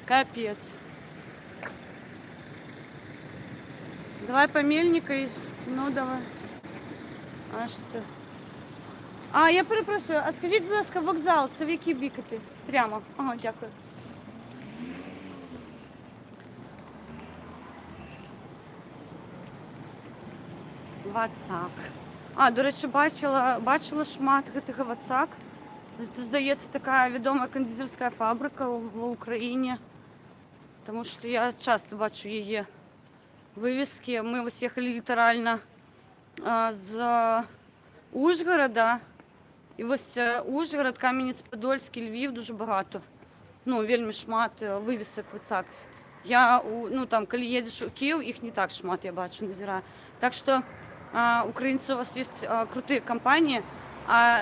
Капец. Давай по мельнику. Ну, давай. А що? А, я перепрошую, а скажіть, будь ласка, вокзал, це в який бік іти? Прямо. Ага, дякую. Вацак. А, до речі, бачила шмат гэтага Вацак. Це, здається, така відома кондитерська фабрика в Україні. Тому що я часто бачу її вивіски. Ми ось їхали літерально з Ужгорода. І ось Ужгород, Кам'янець-Подольський, Львів дуже багато. Ну, вельми шмат вивісок Вацак. Ну, там, коли їдеш у Київ, їх не так шмат, я бачу, назираю. Так що українці, у вас є круті компанії. А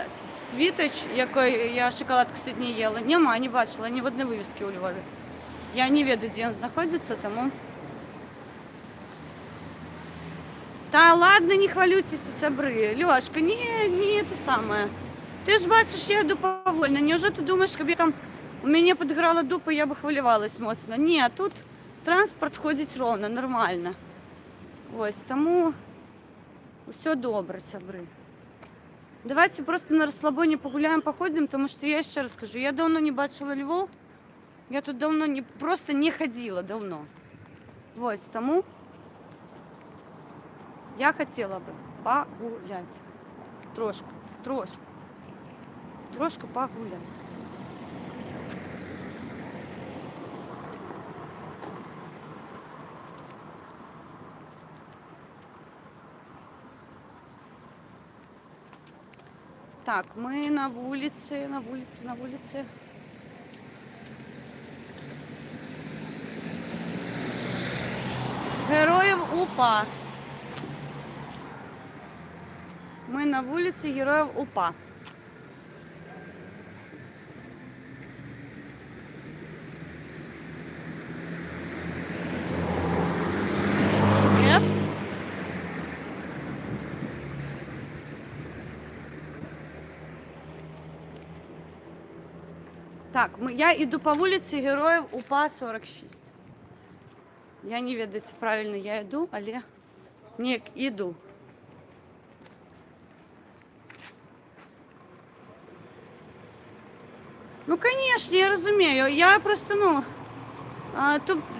Світоч, якої я шоколадку сьогодні їла, нема, не бачила ні в одній вивісці у Львові. Я не ведаю, де він знаходиться, тому... Та ладно, не хвалюйтесь, сябри. Льошка, не те саме. Ти ж бачиш, я йду повольно. Невже ти думаєш, якби там у мене підграла дупа, я б хвилювалась моцно? Ні, тут транспорт ходить ровно, нормально. Ось, тому все добре, сябри. Давайте просто на розслабоні погуляємо, походимо, тому що я ще раз скажу, я давно не бачила Львов. Я тут давно просто не ходила, давно. Ось, тому я хотіла би погуляти. Трошку погуляти. Так, ми на вулиці. Героїв УПА. Ми на вулиці Героїв УПА. Так, я йду по вулиці Героїв УПА 46. Я не ведаю, чи правильно я йду, але не йду. Ну, конечно, я розумію. Я просто,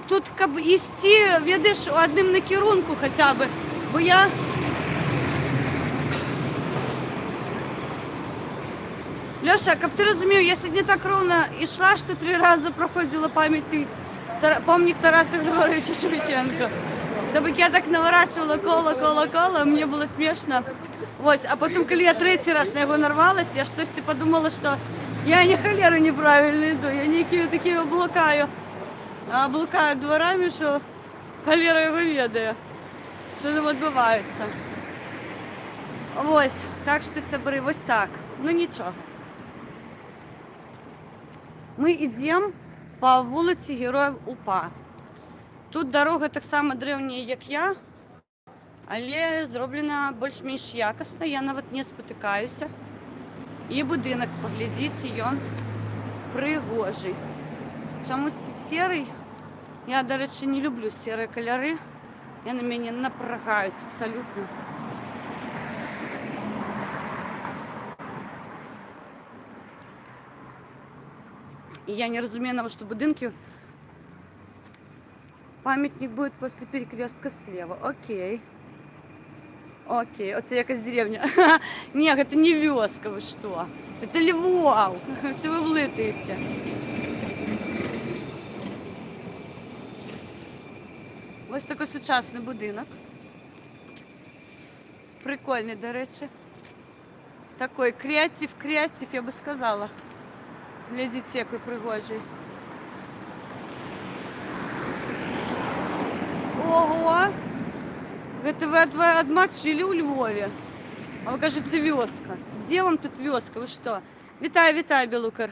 тут как бы істи, ведеш, одним на керунку хоча б, бо я... Леша, как ти розумів, я сьогодні так ровно йшла, що 3 рази проходила пам'ятник Тараса Григоровича Шевченка. Так я так наворачивала коло, мені було смішно. Ось, а потім, коли я 3-й раз на його нарвалась, я щось подумала, що я не холеру неправильно йду, я ніякі такі блукаю дворами, що холера його ведає, що там відбувається. Ось, так що, сябри, ось так. Ну нічого. Ми йдемо по вулиці Героїв УПА. Тут дорога так само древня, як я, але зроблена більш-менш якісно, я навіть не спотикаюся. І будинок, поглядіть, він пригожий. Чомусь сірий, я, до речі, не люблю сірі кольори, вони на мене напрягають абсолютно. И я не разумею, на что будинки. Памятник будет после перекрестка слева. Окей. Оце якась деревня. Нет, это не вёска, вы что? Это Львов. Все вы влитаете. Ось такий сучасний будинок. Прикольний, до речі. Такой креатив, я би сказала. Глядите, який пригожий. Ого! Это вы отмочили у Львові. А ви кажете, вёска. Где вам тут вёска? Вы что? Вітаю, Белукар.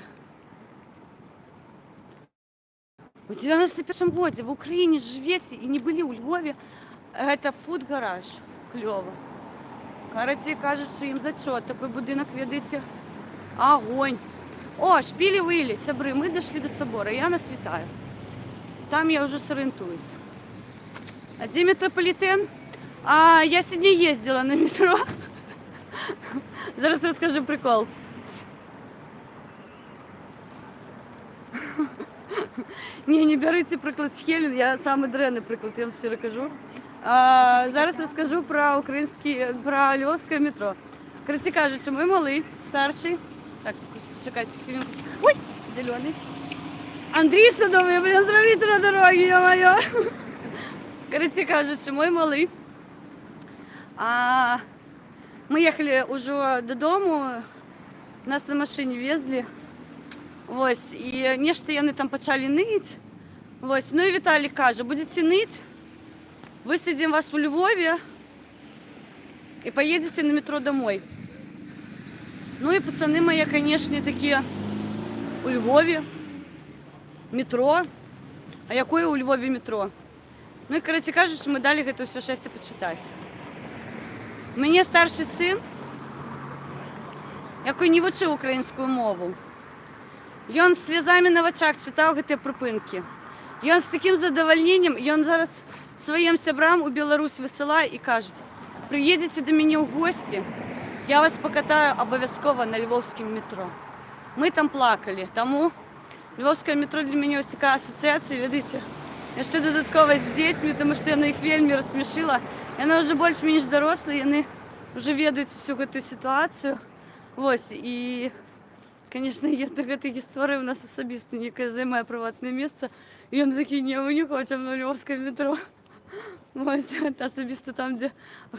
В 91-м году в Украине живете и не были у Львове. Это фуд-гараж. Клево. Коротше, кажуть, що їм зачет. Такий будинок ведеться. Огонь. О, шпілі вилі, сябри, ми дійшли до собору. Я нас вітаю. Там я вже зорієнтуюся. А де метрополітен? А я сьогодні їздила на метро. Зараз розкажу прикол. Ні, не беріть приклад з Хелен, я саме дренний приклад, я вам щиро кажу. Зараз розкажу про про львовське метро. Коротше кажуть, що ми малий, старший. Так, чекайте, хвилинку. Ой, зелений. Андрій Садовий, блин, зробіть на дорогі, ё-моё. Коротше кажуть, що ми малий. Ми їхали уже додому, нас на машині везли. Ось, і нешта яны там почали ныть. Ось, ну і Віталій каже, будете ныть, высадим вас у Львові і поїдете на метро домой. Ну і пацани мої, конечно, такі, у Львові метро. А якое у Львові метро? Ну і, коротше, кажуть, що ми дали це все щастя почитати. У мене старший син, який не вчив українську мову. І він з сльозами на очах читав ці припинки. І він з таким задовольненням, і він зараз своїм сябрам у Білорусь висилає і каже, приїдете до мене в гості, я вас покатаю обов'язково на львовському метро. Ми там плакали, тому львовське метро для мене ось така асоціація, видите, я ще додатково з дітьми, тому що я їх вельми розсмішила. І вони вже більш ніж дорослі, вони вже ведуть всю цю ситуацію. Ось, і... Звісно, є така історія у нас особисто, яка займає приватне місце. І він такий, ні, ми не хочемо на львовське метро. Ось, особисто там, де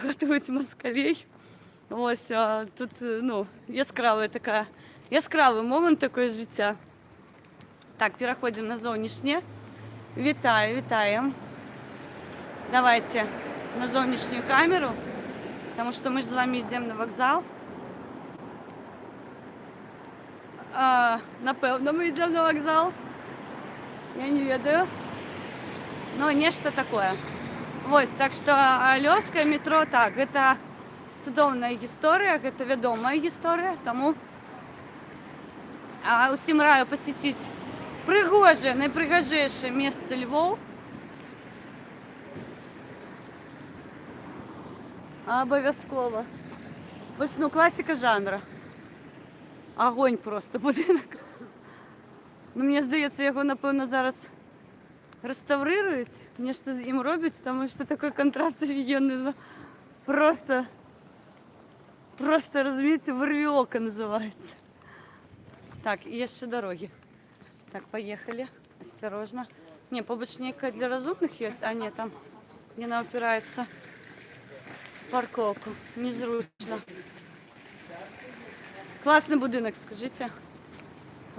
готують москалей. Ось, а тут, ну, яскравий момент такої життя. Так, переходимо на зовнішнє. Вітаємо. Давайте на зовнішню камеру, тому що ми ж з вами йдемо на вокзал. Напевно, ми йдемо на вокзал. Я не ведаю. Ну, нечто такое. Ось, так що львовське метро, так, це чудовна історія, це відома історія, тому усім раю посетити пригоже, найпригожіше місце Львов. Обов'язково. Ось, ну, класика жанру. Огонь просто будинок. Ну, мені здається, його, напевно, зараз реставрують, нечто з ним роблять, тому що такий контраст офігенний. Просто, розумієте, «Ворви око» називається. Так, і є ще дороги. Так, поїхали. Осторожно. Не, побочника для розумних є, а ні, там, де вона опирається в парковку. Незручно. Класний будинок, скажіть.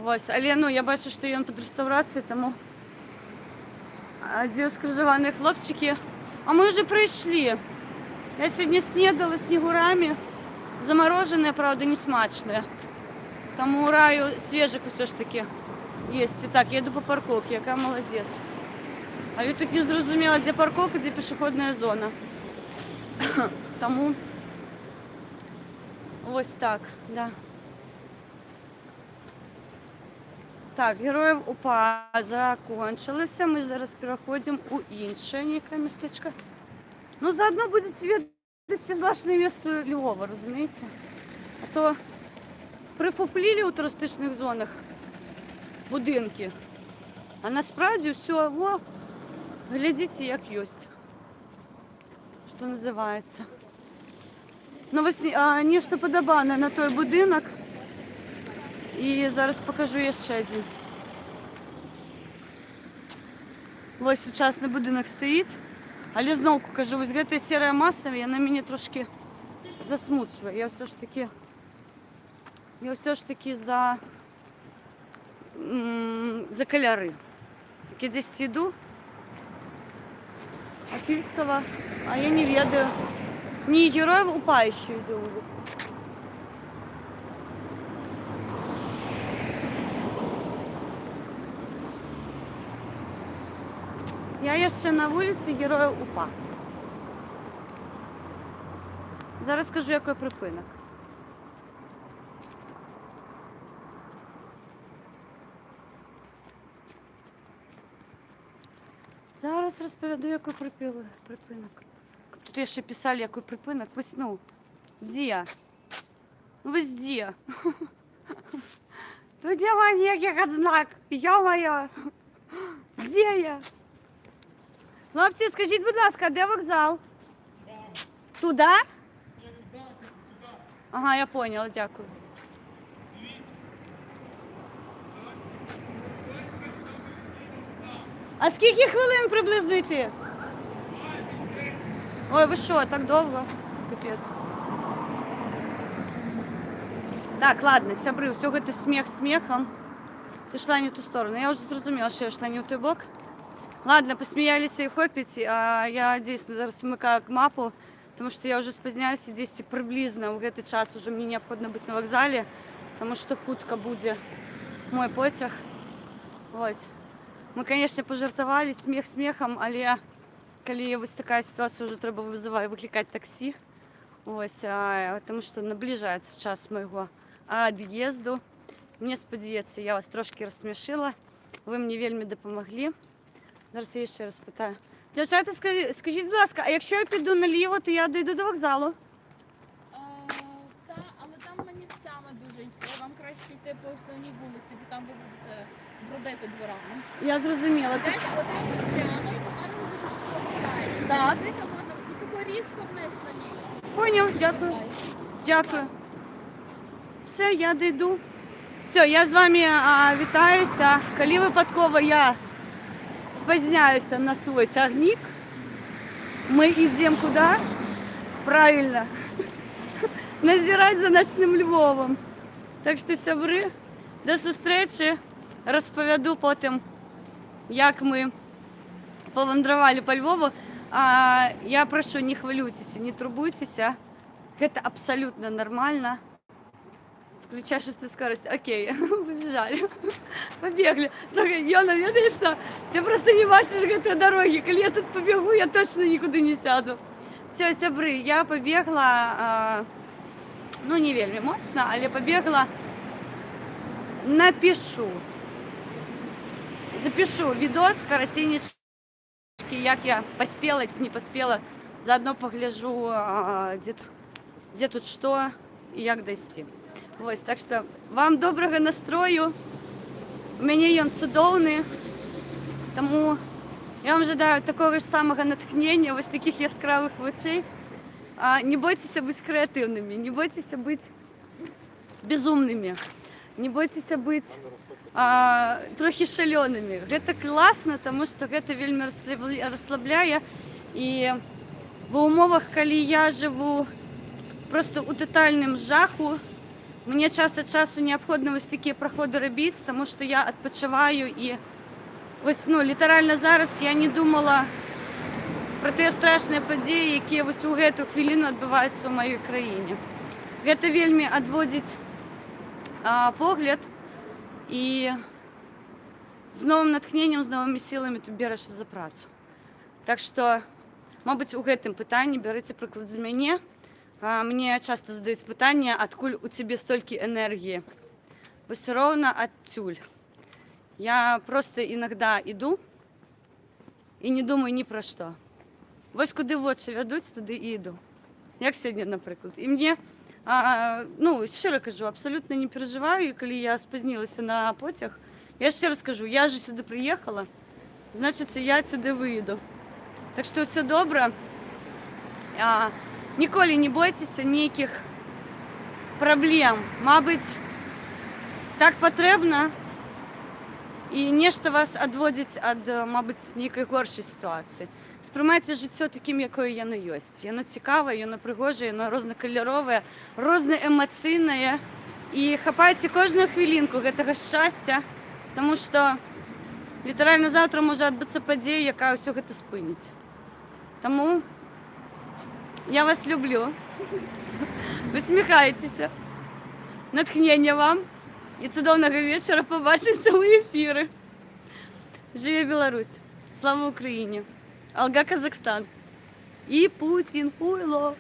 Ось, але ну, я бачу, що він під реставрацією, тому ді скрижовані хлопчики. А ми вже прийшли. Я сьогодні снідала снігурами. Заморожене, правда, не смачне. Тому раю свіжих все ж таки є. Так, я йду по парковці, яка молодець. А я тут не зрозуміла, де парковка, де пішохідна зона. Тому ось так, да. Так, героїв УПА закончилося. Ми зараз переходимо у інше яке містечко. Ну, заодно будете відати злачне місце Львова, розумієте? А то прифуфлілі у туристичних зонах будинки. А насправді все, о, глядите, як єсть. Що називається. Ну, ось нечто подобане на той будинок. І зараз покажу ще один. Ось сучасний будинок стоїть. Але знову кажу, ось ця сіра маса, вона мене трошки засмучує. Я все ж таки за кольори. Я десь йду. Апільського, а я не ведаю. Не героїв УПА ще йде вулиця. Я ще на вулиці Героїв УПА. Зараз скажу, який припинок. Зараз розповіду, який припинок. Тут ще писали, який припинок. Ось, ну, де? Везде. Тут немає ніяких ознак. Йо-моє. Де я? Хлопці, скажіть, будь ласка, де вокзал? Туди? Ага, я поняла, дякую. А скільки хвилин приблизно йти? Ой, ви що, так довго? Капець. Так, ладно, сябри, всього це сміх сміхом. Ти йшла не в ту сторону. Я вже зрозуміла, що я йшла не в той бок. Ладно, посміялися і хопіть, а я дійсно зараз вмикаю мапу, тому що я вже спізняюся, десь приблизно в цей час вже мені необхідно бути на вокзалі, тому що хутко буде мой потяг. Ось. Ми, звісно, пожартували, сміх сміхом, але коли ось така ситуація, вже треба викликати таксі. Ось, тому що наближається час моєго від'їзду. Мені сподівається, я вас трошки розсмішила, ви мені вельми допомогли. Зараз я ще раз питаю. Дівчата, скажіть, будь ласка, а якщо я піду наліво, то я дійду до вокзалу? Так, але там манівцями дуже йти. Вам краще йти по основній вулиці, бо там ви будете бродити дворами. Я зрозуміла. Дайте отак от прямо, і тепер ви будете повертати. Так. Ви там можна тако різко вниз наліво. Поняв, дякую. Дякую. Все, я дійду. Все, я з вами вітаюся. Коли випадково я спозняюся на свой тягник, мы идем куда? Правильно. Назирать за ночним Львовом. Так що, сябри, до зустрічі. Розповіду потім, як ми повандрували по Львову. Я прошу, не хвилюйтеся, не турбуйтеся. Это абсолютно нормально. Включай шестую скорость. Окей, побежали. Побегли. Слушай, Йона, видишь, что ты просто не бачишь этой дороги. Коли я тут побегу, я точно никуда не сяду. Все, сябры, я побегла, ну не вельми моцно, але побегла, напишу. Запишу відос коротенечки, як я поспела, не поспела. Заодно погляжу, де тут що і як дойти. Ось, так що вам доброго настрою. У мене він чудовний. Тому я вам жадаю такого ж самого натхнення, ось таких яскравих очей. Не бойтеся бути креативними, не бойтеся бути безумними, не бойтеся бути трохи шаленими. Це класно, тому що це вельми розслабляє. І в умовах, коли я живу просто у тотальному жаху, мені час від часу необхідно ось такі проходи робити, тому що я відпочиваю і ось, ну, літерально зараз я не думала про ті страшні події, які ось у цю хвилину відбуваються у моїй країні. Це вельми відводить погляд і з новим натхненням, з новими силами ти берешся за працю. Так що, мабуть, у цьому питанні беріть приклад з мене. Мне часто задают питання, откуль у тебе столько энергии. Ось ровно оттюль. Я просто иногда иду и не думаю ні про що. Ось куди очі ведуть, туди і йду. Як сьогодні, наприклад. І мені, ну, щиро кажу, абсолютно не переживаю, коли я спізнилася на потяг. Я щиро скажу, я же сюди приїхала, значить, я сюди вийду. Так що все добре. Ніколи не бойтеся ніяких проблем. Мабуть, так потрібно і нечто вас відводить від, мабуть, ніякої горшої ситуації. Сприймайте життя таким, якою воно є. Воно цікаве, воно пригоже, воно різнокольорове, різноемоційне. І хапайте кожну хвилинку цього щастя, тому що літерально завтра може відбутися подія, яка все це спинить. Тому я вас люблю. Усміхайтеся. Натхнення вам. І чудового вечора. Побачимося у ефірі. Живе Білорусь. Слава Україні. Алга Казахстан. І Путін. Хуйло.